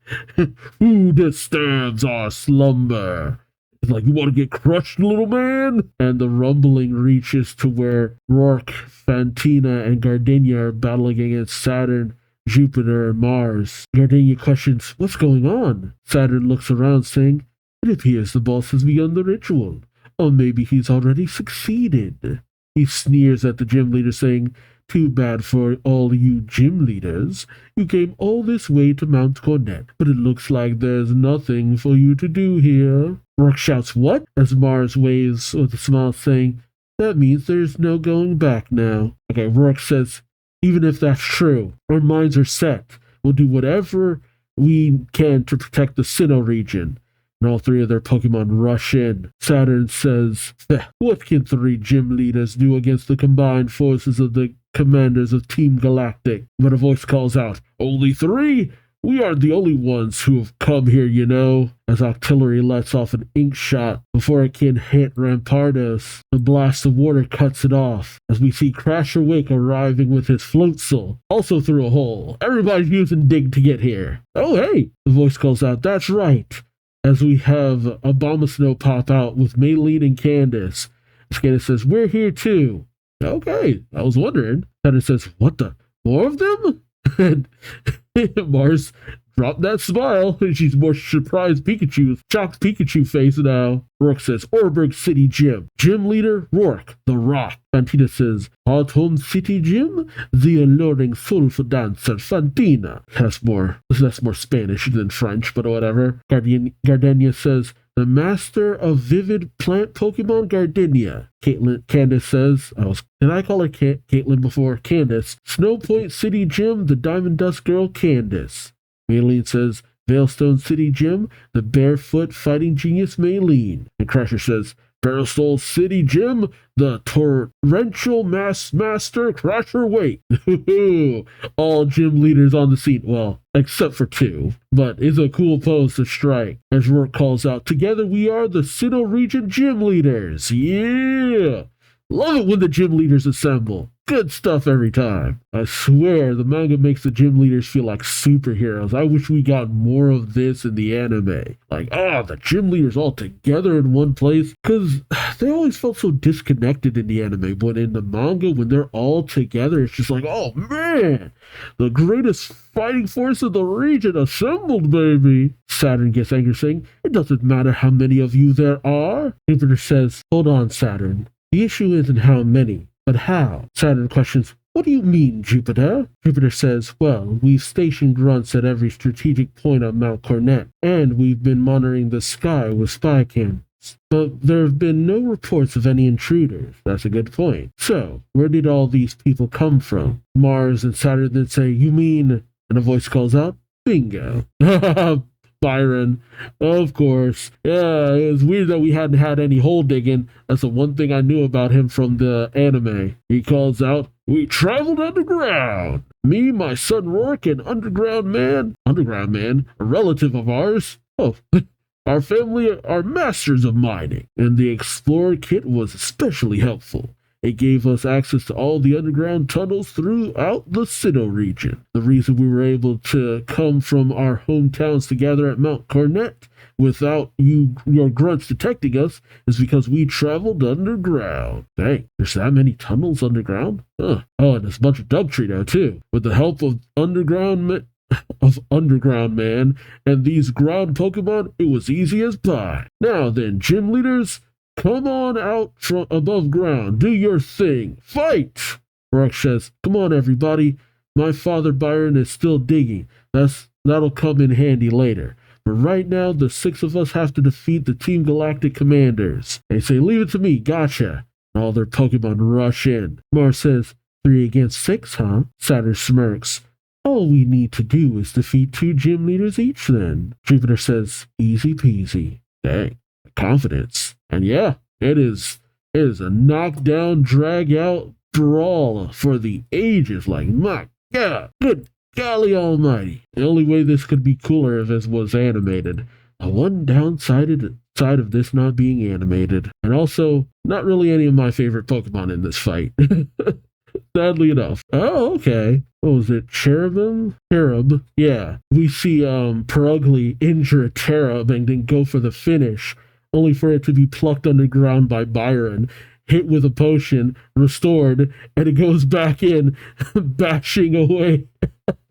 who disturbs our slumber? It's like, you want to get crushed, little man? And the rumbling reaches to where Rourke, Fantina, and Gardenia are battling against Saturn, Jupiter, and Mars. Gardenia questions, what's going on? Saturn looks around saying, it appears the boss has begun the ritual. Or maybe he's already succeeded. He sneers at the gym leader saying, too bad for all you gym leaders. You came all this way to Mount Cornet, but it looks like there's nothing for you to do here. Rourke shouts, what? As Mars waves with a smile saying, that means there's no going back now. Okay, Rourke says, even if that's true, our minds are set. We'll do whatever we can to protect the Sinnoh region. And all three of their Pokemon rush in. Saturn says, what can three gym leaders do against the combined forces of the commanders of Team Galactic? But a voice calls out, only three? We aren't the only ones who have come here, you know. As Octillery lets off an ink shot before it can hit Rampardos, the blast of water cuts it off, as we see Crasher Wake arriving with his Floatzel, also through a hole. Everybody's using Dig to get here. Oh, hey, the voice calls out, that's right. As we have Abomasnow pop out with Maylene and Candace. Candace says, we're here too. Okay, I was wondering. Saturn says, what the? More of them? And Mars dropped that smile. She's more surprised Pikachu, shocked Pikachu face now. Rourke says, Orberg City Gym. Gym leader, Rourke, the Rock. Fantina says, Hot Home City Gym? The alluring soulful dancer, Fantina. That's more Spanish than French, but whatever. Gardenia says, the master of vivid plant Pokemon, Gardenia. Candace says, did I call her Caitlin before? Candace. Snow Point City Gym, the Diamond Dust Girl, Candace. Maylene says, Veilstone City Gym, the barefoot fighting genius Maylene. And Crasher says, Barrelstone City Gym, the torrential master Crasher Wake. All gym leaders on the scene. Well, except for two. But it's a cool pose to strike. As Rourke calls out, together we are the Sinnoh region gym leaders. Yeah! Love it when the gym leaders assemble. Good stuff every time. I swear, the manga makes the gym leaders feel like superheroes. I wish we got more of this in the anime. Like, the gym leaders all together in one place. Because they always felt so disconnected in the anime. But in the manga, when they're all together, it's just like, oh man, the greatest fighting force of the region assembled, baby. Saturn gets angry saying, it doesn't matter how many of you there are. Jupiter says, hold on, Saturn. The issue isn't how many, but how. Saturn questions, what do you mean, Jupiter? Jupiter says, well, we've stationed grunts at every strategic point on Mount Cornet, and we've been monitoring the sky with spy cameras. But there have been no reports of any intruders. That's a good point. So, where did all these people come from? Mars and Saturn then say, you mean, and a voice calls out, bingo. Byron, of course. Yeah, it was weird that we hadn't had any hole digging. That's the one thing I knew about him from the anime. He calls out, we traveled underground. Me, my son Rourke, and Underground Man, a relative of ours. Oh, our family are masters of mining, and the Explorer kit was especially helpful. It gave us access to all the underground tunnels throughout the Sinnoh region. The reason we were able to come from our hometowns to gather at Mount Cornet without your grunts detecting us is because we traveled underground. Dang, there's that many tunnels underground? Huh. Oh, and there's a bunch of Dugtree now too. With the help of Underground Man and these ground Pokemon, it was easy as pie. Now then, gym leaders, come on out from above ground. Do your thing. Fight! Rock says, come on everybody. My father Byron is still digging. That'll come in handy later. But right now, the 6 of us have to defeat the Team Galactic commanders. They say, leave it to me, gotcha. And all their Pokemon rush in. Mars says, 3 against 6, huh? Saturn smirks. All we need to do is defeat 2 gym leaders each then. Jupiter says, easy peasy. Dang, confidence. And yeah, it is a knockdown, drag out brawl for the ages. Like, my God, good golly almighty. The only way this could be cooler if it was animated. The one downside of this not being animated. And also, not really any of my favorite Pokemon in this fight. Sadly enough. Oh, okay. What was it? Cherub? Yeah. We see Perugly injure a Cherub and then go for the finish, only for it to be plucked underground by Byron, hit with a potion, restored, and it goes back in, bashing away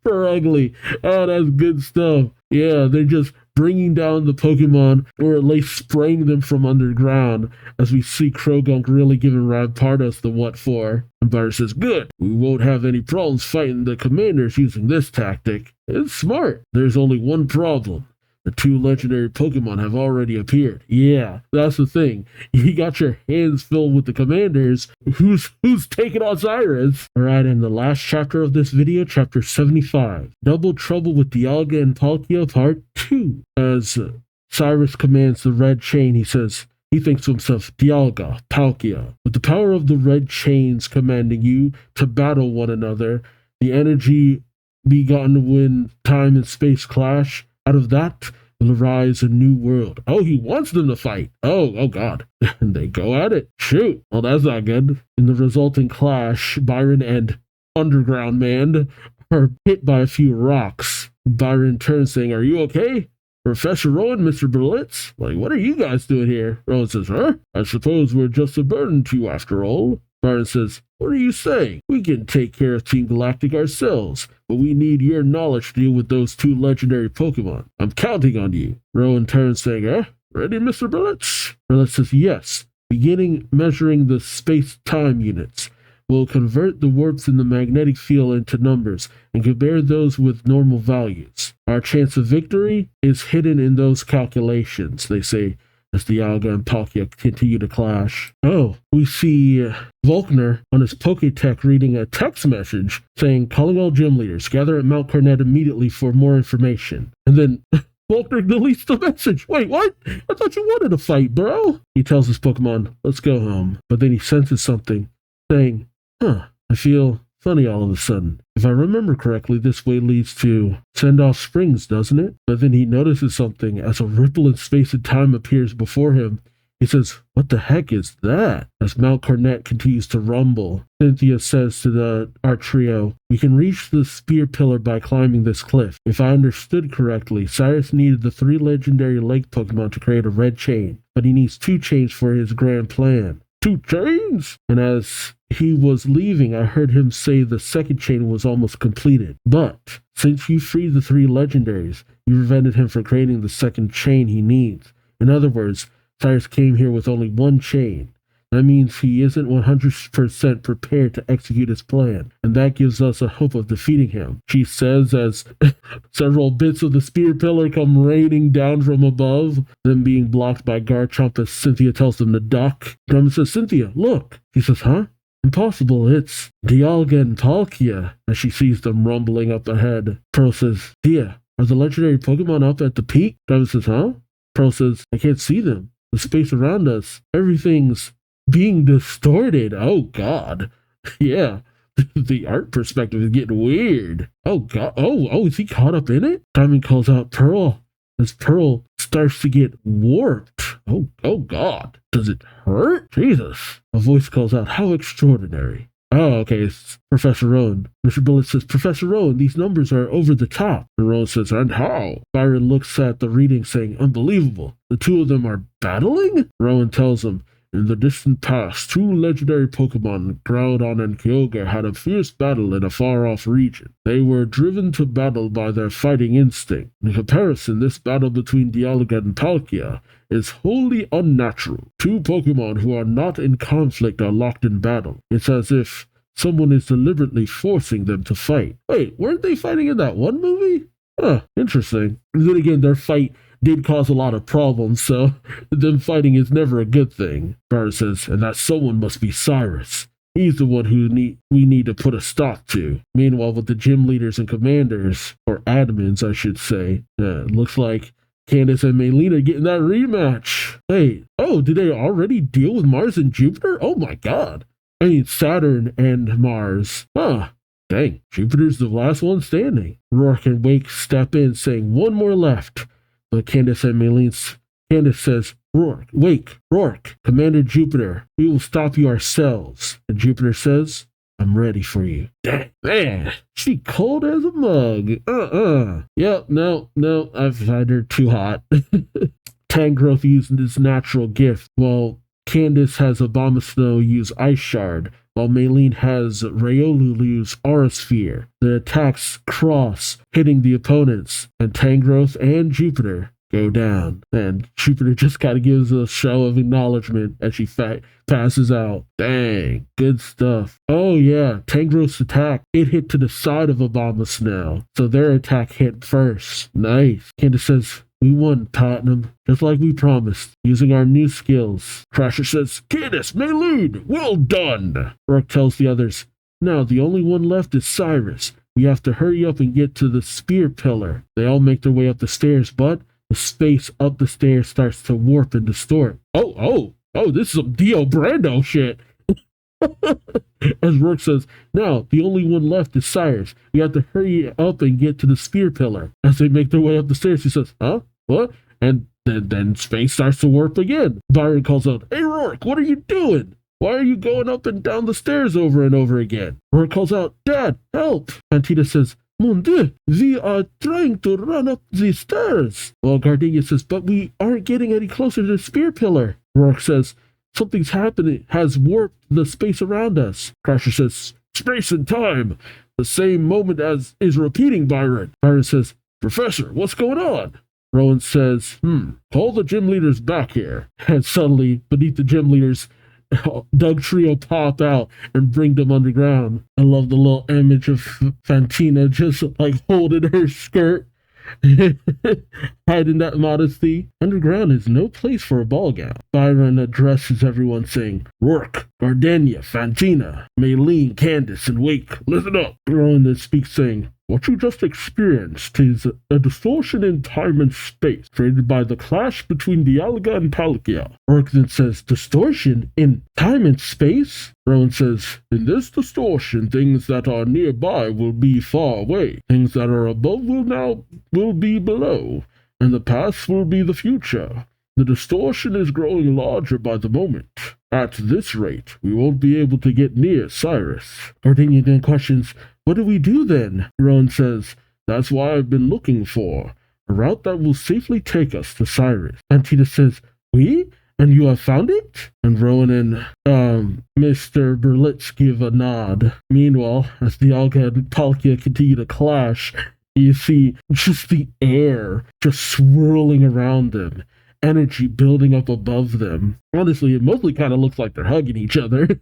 Perugly. Oh, that's good stuff. Yeah, they're just bringing down the Pokemon, or at least spraying them from underground, as we see Krogunk really giving Rampardos the what for. And Byron says, good, we won't have any problems fighting the commanders using this tactic. It's smart. There's only one problem. The 2 legendary Pokemon have already appeared. Yeah, that's the thing. You got your hands filled with the commanders. Who's taking on Cyrus? Alright, in the last chapter of this video, chapter 75, Double Trouble with Dialga and Palkia Part 2. As Cyrus commands the red chain, he says, he thinks to himself, Dialga, Palkia, with the power of the red chains commanding you to battle one another, the energy begotten when time and space clash, out of that will arise a new world. Oh, he wants them to fight. Oh God. And they go at it. Shoot. Well, that's not good. In the resulting clash, Byron and Underground Man are hit by a few rocks. Byron turns saying, are you okay? Professor Rowan, Mr. Berlitz? Like, what are you guys doing here? Rowan says, huh? I suppose we're just a burden to you after all. Byron says, what are you saying? We can take care of Team Galactic ourselves, but we need your knowledge to deal with those 2 legendary Pokemon. I'm counting on you. Rowan turns saying, ready, Mr. Berlitz? Berlitz says, yes. Beginning measuring the space-time units. We'll convert the warps in the magnetic field into numbers and compare those with normal values. Our chance of victory is hidden in those calculations, they say, as Dialga and Palkia continue to clash. Oh, we see Volkner on his Poketech reading a text message saying, calling all gym leaders, gather at Mount Cornet immediately for more information. And then Volkner deletes the message. Wait, what? I thought you wanted to fight, bro. He tells his Pokemon, let's go home. But then he senses something, saying, I feel funny all of a sudden. If I remember correctly, this way leads to Send-Off Springs, doesn't it? But then he notices something as a ripple in space and time appears before him. He says, what the heck is that? As Mount Cornet continues to rumble, Cynthia says to the art trio, we can reach the spear pillar by climbing this cliff. If I understood correctly, Cyrus needed the 3 legendary lake Pokemon to create a red chain, but he needs 2 chains for his grand plan. 2 chains? And as he was leaving, I heard him say the second chain was almost completed. But since you freed the 3 legendaries, you prevented him from creating the second chain he needs. In other words, Cyrus came here with only 1 chain. That means he isn't 100% prepared to execute his plan, and that gives us a hope of defeating him, she says as several bits of the spear pillar come raining down from above, then being blocked by Garchomp as Cynthia tells them to duck. Drummond says, Cynthia, look. He says, huh? Impossible, it's Dialga and Palkia, as she sees them rumbling up ahead. Pearl says, Dia, are the legendary Pokemon up at the peak? Drummond says, huh? Pearl says, I can't see them. The space around us, everything's being distorted. Oh God. Yeah. The art perspective is getting weird. Oh God. Oh, is he caught up in it? Diamond calls out Pearl as Pearl starts to get warped. Oh God. Does it hurt? Jesus. A voice calls out, how extraordinary. Oh, okay, it's Professor Rowan. Mr. Bullet says, Professor Rowan, these numbers are over the top. And Rowan says, and how? Byron looks at the reading saying, unbelievable. The two of them are battling? Rowan tells him, in the distant past, two legendary Pokémon, Groudon and Kyogre, had a fierce battle in a far-off region. They were driven to battle by their fighting instinct. In comparison, this battle between Dialga and Palkia is wholly unnatural. Two Pokémon who are not in conflict are locked in battle. It's as if someone is deliberately forcing them to fight. Wait, weren't they fighting in that one movie? Huh, interesting. And then again, their fight did cause a lot of problems, so them fighting is never a good thing. Byron says, and that someone must be Cyrus. He's the one who we need to put a stop to. Meanwhile, with the gym leaders and commanders, or admins, I should say, looks like Candace and Maylene are getting that rematch. Hey, oh, did they already deal with Mars and Jupiter? Oh my God. I mean, Saturn and Mars. Huh. Dang, Jupiter's the last one standing. Rourke and Wake step in, saying, one more left. But Candace says, Rourke, Commander Jupiter, we will stop you ourselves. And Jupiter says, I'm ready for you. Dang, man, she cold as a mug. Yep, no, I've had her too hot. Tangrowth used his natural gift, while Candace has Abomasnow use Ice Shard, while Maylene has Riolu use Aura Sphere. The attacks cross, hitting the opponents, and Tangrowth and Jupiter go down. And Jupiter just kind of gives a show of acknowledgement as she passes out. Dang, good stuff. Oh yeah, Tangrowth's attack, it hit to the side of Abomasnow, so their attack hit first. Nice. Candace says, we won, Tottenham, just like we promised, using our new skills. Crasher says, Candace, Maylene, well done. Rourke tells the others, now the only one left is Cyrus. We have to hurry up and get to the spear pillar. They all make their way up the stairs, but the space up the stairs starts to warp and distort. Oh, this is some Dio Brando shit. As Rourke says, now the only one left is Cyrus. We have to hurry up and get to the spear pillar. As they make their way up the stairs, he says, huh? What? And then space starts to warp again. Byron calls out, hey Rourke, what are you doing? Why are you going up and down the stairs over and over again? Rourke calls out, Dad, help! Antita says, Mon Dieu, we are trying to run up the stairs. Well, Gardenia says, but we aren't getting any closer to the spear pillar. Rourke says, something's happening, has warped the space around us. Crasher says, space and time, the same moment as is repeating, Byron. Byron says, Professor, what's going on? Rowan says, call the gym leaders back here. And suddenly, beneath the gym leaders, Doug Trio pop out and bring them underground. I love the little image of Fantina just like holding her skirt, hiding that modesty. Underground is no place for a ball gown. Byron addresses everyone saying, Rourke, Gardenia, Fantina, Maylene, Candace, and Wake, listen up. Rowan then speaks saying, what you just experienced is a distortion in time and space created by the clash between Dialga and Palkia. Rourke then says, distortion in time and space? Rowan says, in this distortion, things that are nearby will be far away. Things that are above will be below, and the past will be the future. The distortion is growing larger by the moment. At this rate, we won't be able to get near Cyrus. Gardenia then questions, what do we do then? Rowan says, that's why I've been looking for a route that will safely take us to Cyrus. Antita says, we? And you have found it? And Rowan and Mr. Berlitz give a nod. Meanwhile, as Dialga and Palkia continue to clash, you see just the air just swirling around them. Energy building up above them. Honestly, it mostly kind of looks like they're hugging each other.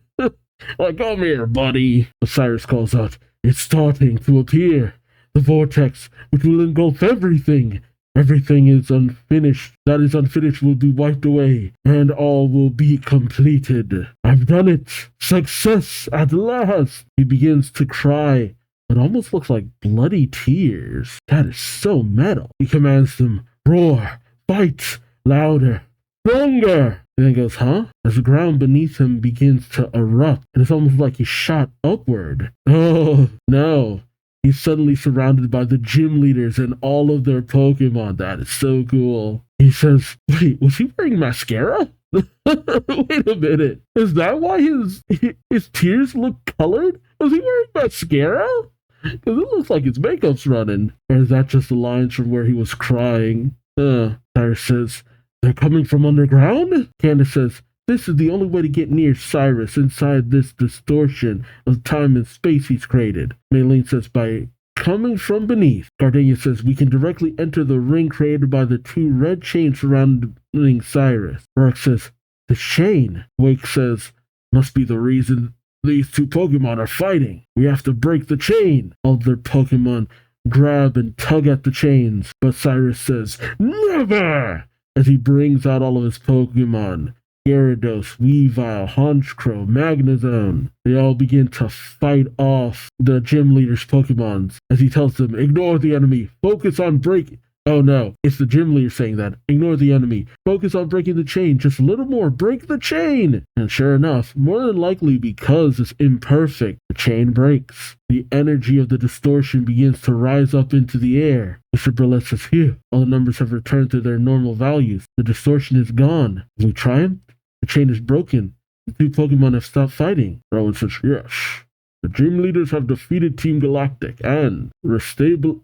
Like, come here, buddy. Cyrus calls out, it's starting to appear. The vortex, which will engulf everything. Everything is unfinished. That is unfinished will be wiped away, and all will be completed. I've done it. Success at last. He begins to cry. It almost looks like bloody tears. That is so metal. He commands them, roar, fight, louder, stronger. And then goes, huh? As the ground beneath him begins to erupt, and it's almost like he's shot upward. Oh, no. he's suddenly surrounded by the gym leaders and all of their Pokemon. That is so cool. He says, wait, was he wearing mascara? Wait a minute. Is that why his tears look colored? Was he wearing mascara? Because it looks like his makeup's running. Or is that just the lines from where he was crying? Cyrus says, they're coming from underground? Candace says, this is the only way to get near Cyrus inside this distortion of time and space he's created. Maylene says, by coming from beneath. Gardenia says, we can directly enter the ring created by the two red chains surrounding Cyrus. Rourke says, the chain. Wake says, must be the reason these two Pokemon are fighting. We have to break the chain. All their Pokemon grab and tug at the chains, but Cyrus says, never! As he brings out all of his Pokemon. Gyarados, Weavile, Honchkrow, Magnezone. They all begin to fight off the gym leader's Pokemons as he tells them, ignore the enemy, focus on breaking. Oh no, it's the gym leader saying that. Ignore the enemy. Focus on breaking the chain. Just a little more. Break the chain. And sure enough, more than likely because it's imperfect, the chain breaks. The energy of the distortion begins to rise up into the air. Mr. Burlett says, phew, all the numbers have returned to their normal values. The distortion is gone. Have we triumphed? The chain is broken. The two Pokemon have stopped fighting. Rowan says, yes. The gym leaders have defeated Team Galactic and reestablished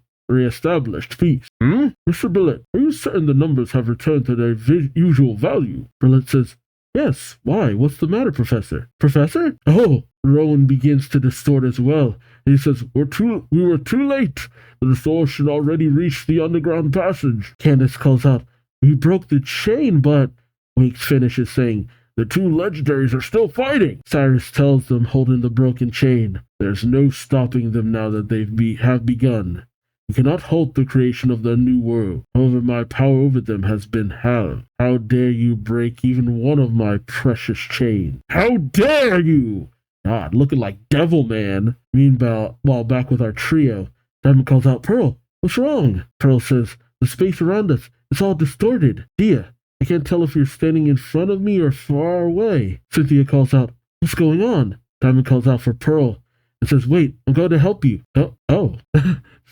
peace. Mr. Bullet, are you certain the numbers have returned to their usual value? Bullet says, yes. Why? What's the matter, Professor? Professor? Oh, Rowan begins to distort as well. He says, we were too late. The distortion already reached the underground passage. Candace calls out, we broke the chain, but... Winks finishes saying, the two legendaries are still fighting. Cyrus tells them, holding the broken chain, there's no stopping them now that they have begun. You cannot halt the creation of the new world. However, my power over them has been halved. How dare you break even one of my precious chains? How dare you! God, looking like Devil Man. Meanwhile, while back with our trio, Diamond calls out, Pearl, what's wrong? Pearl says, the space around us is all distorted. Dia, I can't tell if you're standing in front of me or far away. Cynthia calls out, what's going on? Diamond calls out for Pearl and says, wait, I'm going to help you. Oh.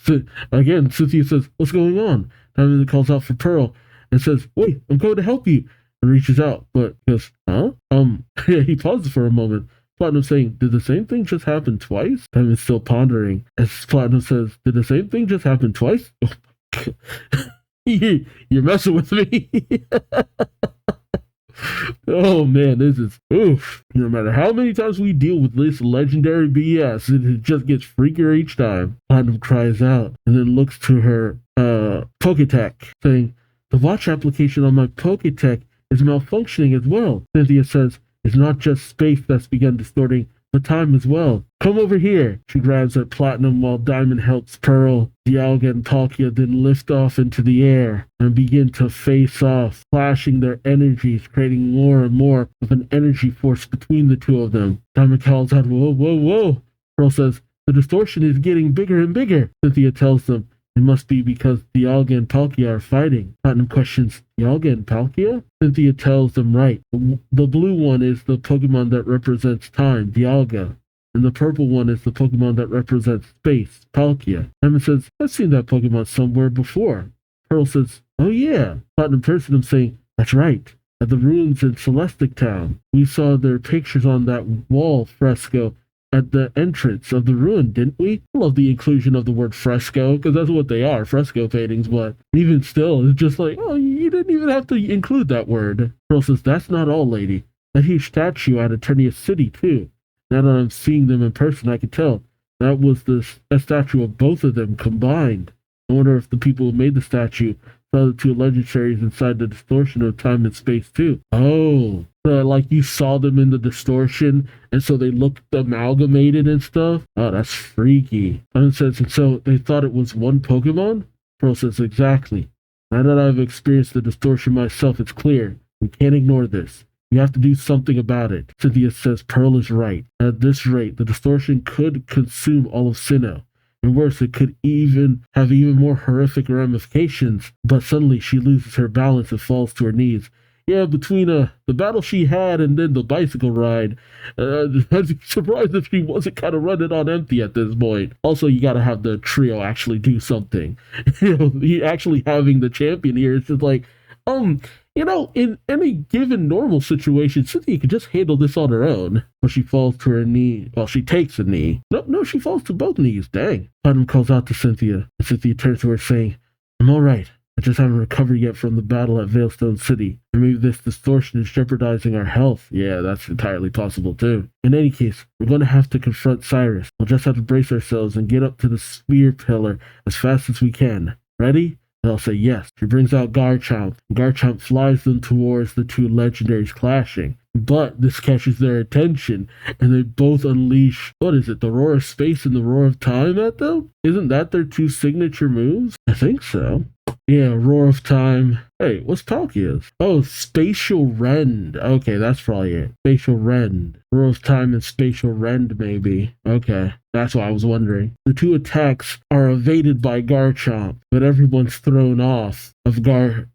So, again, Cynthia says, what's going on? Diamond calls out for Pearl and says, wait, I'm going to help you. And reaches out, but goes, huh? Yeah, he pauses for a moment. Platinum saying, did the same thing just happen twice? Diamond's still pondering. As Platinum says, did the same thing just happen twice? You're messing with me. Oh man, this is oof. No matter how many times we deal with this legendary BS, it just gets freakier each time. Platinum cries out and then looks to her Poketech, saying, the watch application on my Poketech is malfunctioning as well. Cynthia says, it's not just space that's begun distorting, but time as well. Come over here. She grabs at Platinum while Diamond helps Pearl. Dialga and Palkia then lift off into the air and begin to face off, clashing their energies, creating more and more of an energy force between the two of them. Diamond calls out, whoa, whoa, whoa. Pearl says, the distortion is getting bigger and bigger. Cynthia tells them, it must be because Dialga and Palkia are fighting. Platinum questions, Dialga and Palkia? Cynthia tells them right. The blue one is the Pokemon that represents time, Dialga. And the purple one is the Pokemon that represents space, Palkia. Diamond says, I've seen that Pokemon somewhere before. Pearl says, oh yeah. Platinum turns to them saying, that's right. At the ruins in Celestic Town. We saw their pictures on that wall fresco at the entrance of the ruin, didn't we? I love the inclusion of the word fresco, because that's what they are, fresco paintings, but even still, it's just like, oh, you didn't even have to include that word. Pearl says, that's not all, lady. That huge statue at Eternia City, too. Now that I'm seeing them in person, I can tell. That was a statue of both of them combined. I wonder if the people who made the statue saw the two legendaries inside the distortion of time and space, too. Oh, so like you saw them in the distortion, and so they looked amalgamated and stuff? Oh, that's freaky. Diamond says, and so they thought it was one Pokemon? Pearl says, exactly. Now that I've experienced the distortion myself, it's clear. We can't ignore this. We have to do something about it. Cynthia says Pearl is right. At this rate, the distortion could consume all of Sinnoh. And worse, it could have even more horrific ramifications. But suddenly she loses her balance and falls to her knees. Yeah, between the battle she had and then the bicycle ride, I'd be surprised if she wasn't kind of running on empty at this point. Also, you got to have the trio actually do something. Actually having the champion here is just like, in any given normal situation, Cynthia could just handle this on her own. But she falls to her knee. Well, she takes a knee. No, she falls to both knees. Dang. Platinum calls out to Cynthia, and Cynthia turns to her saying, I'm all right. I just haven't recovered yet from the battle at Veilstone City. And maybe this distortion is jeopardizing our health. Yeah, that's entirely possible too. In any case, we're going to have to confront Cyrus. We'll just have to brace ourselves and get up to the spear pillar as fast as we can. Ready? They'll say yes. She brings out Garchomp. Garchomp flies them towards the two legendaries clashing. But this catches their attention, and they both unleash, what is it, the Roar of Space and the Roar of Time at them? Isn't that their two signature moves? I think so. Yeah, Roar of Time. Hey, what's Palkia's? Oh, Spatial Rend. Okay, that's probably it. Spatial Rend. Roar of Time and Spatial Rend, maybe. Okay, that's what I was wondering. The two attacks are evaded by Garchomp, but everyone's thrown off of Garchomp.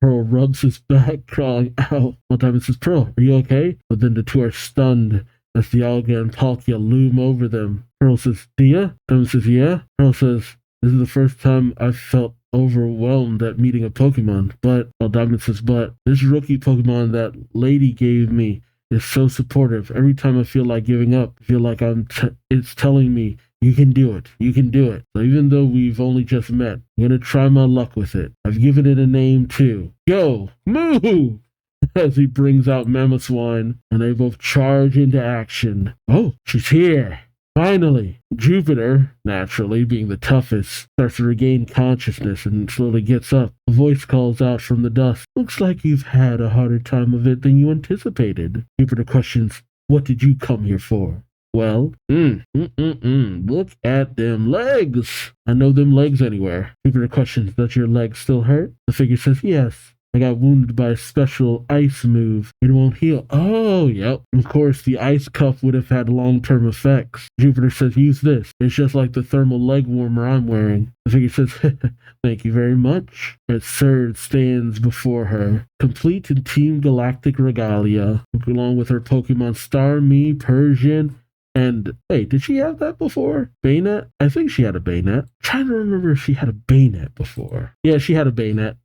Pearl rubs his back, crawling out. One time it says, Pearl, are you okay? But then the two are stunned as Dialga and Palkia loom over them. Pearl says, Dia? Diamond says, yeah? Pearl says, this is the first time I've felt overwhelmed at meeting a Pokemon, Diamond says, but this rookie Pokemon that lady gave me is so supportive. Every time I feel like giving up, I feel like it's telling me, you can do it. You can do it. So even though we've only just met, I'm going to try my luck with it. I've given it a name too. Go! Move! As he brings out Mamoswine, and they both charge into action. Oh, she's here! Finally, Jupiter, naturally being the toughest, starts to regain consciousness and slowly gets up. A voice calls out from the dust. Looks like you've had a harder time of it than you anticipated. Jupiter questions, what did you come here for? Well, look at them legs. I know them legs anywhere. Jupiter questions, does your leg still hurt? The figure says, yes. I got wounded by a special ice move. It won't heal. Oh, yep. Of course, the ice cuff would have had long-term effects. Jupiter says, use this. It's just like the thermal leg warmer I'm wearing. The figure says, thank you very much. As Surge stands before her, complete in Team Galactic regalia, along with her Pokemon Starmie, Persian, and, hey, did she have that before? Bayonet? I think she had a Bayonet. I'm trying to remember if she had a Bayonet before. Yeah, she had a Bayonet.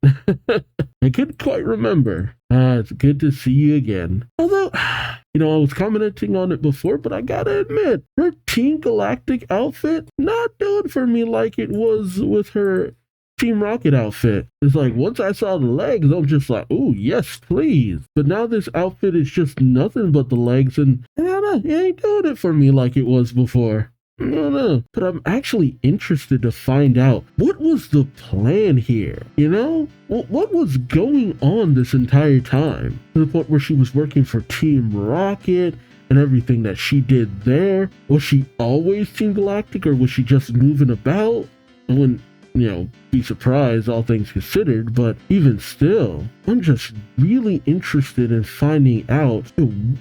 I couldn't quite remember. It's good to see you again. Although, I was commenting on it before, but I gotta admit, her Team Galactic outfit, not doing for me like it was with her Team Rocket outfit. It's like, once I saw the legs, I'm just like, oh, yes, please. But now this outfit is just nothing but the legs, and I don't know, it ain't doing it for me like it was before. I don't know. But I'm actually interested to find out, what was the plan here? What was going on this entire time? To the point where she was working for Team Rocket and everything that she did there. Was she always Team Galactic, or was she just moving about? I wouldn't be surprised, all things considered, but even still, I'm just really interested in finding out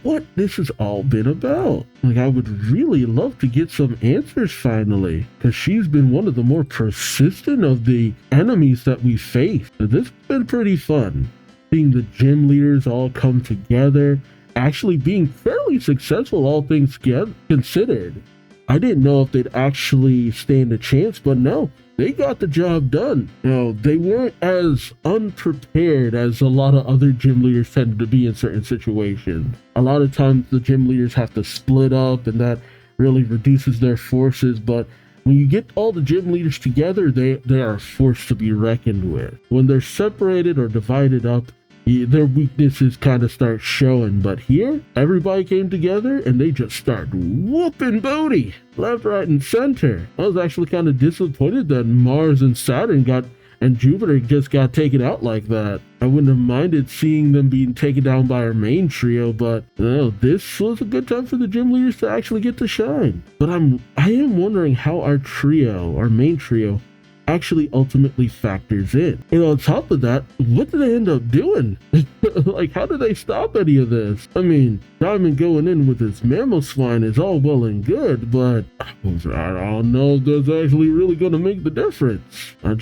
what this has all been about. Like, I would really love to get some answers finally, because she's been one of the more persistent of the enemies that we faced. So this has been pretty fun, seeing the gym leaders all come together, actually being fairly successful, all things considered. I didn't know if they'd actually stand a chance, but no, they got the job done. They weren't as unprepared as a lot of other gym leaders tended to be in certain situations. A lot of times the gym leaders have to split up, and that really reduces their forces, but when you get all the gym leaders together, they are a force to be reckoned with. When they're separated or divided up, their weaknesses kind of start showing. But here, everybody came together and they just started whooping booty left, right, and center. I was actually kind of disappointed that Mars and Saturn and Jupiter just got taken out like that. I wouldn't have minded seeing them being taken down by our main trio, but this was a good time for the gym leaders to actually get to shine. But I am wondering how our main trio, actually ultimately factors in. And on top of that, what did they end up doing? Like, how did they stop any of this? I mean, Diamond going in with his mammal swine is all well and good, but I don't know if that's actually really going to make the difference. I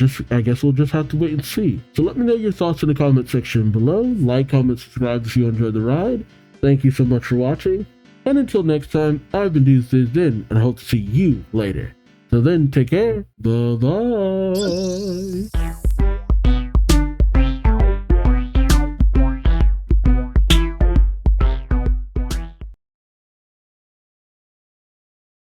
guess we'll just have to wait and see. So let me know your thoughts in the comment section below. Like, comment, subscribe if you enjoyed the ride. Thank you so much for watching. And until next time, I've been Duuz-Diz-Din, and I hope to see you later. So then, take care. Bye-bye.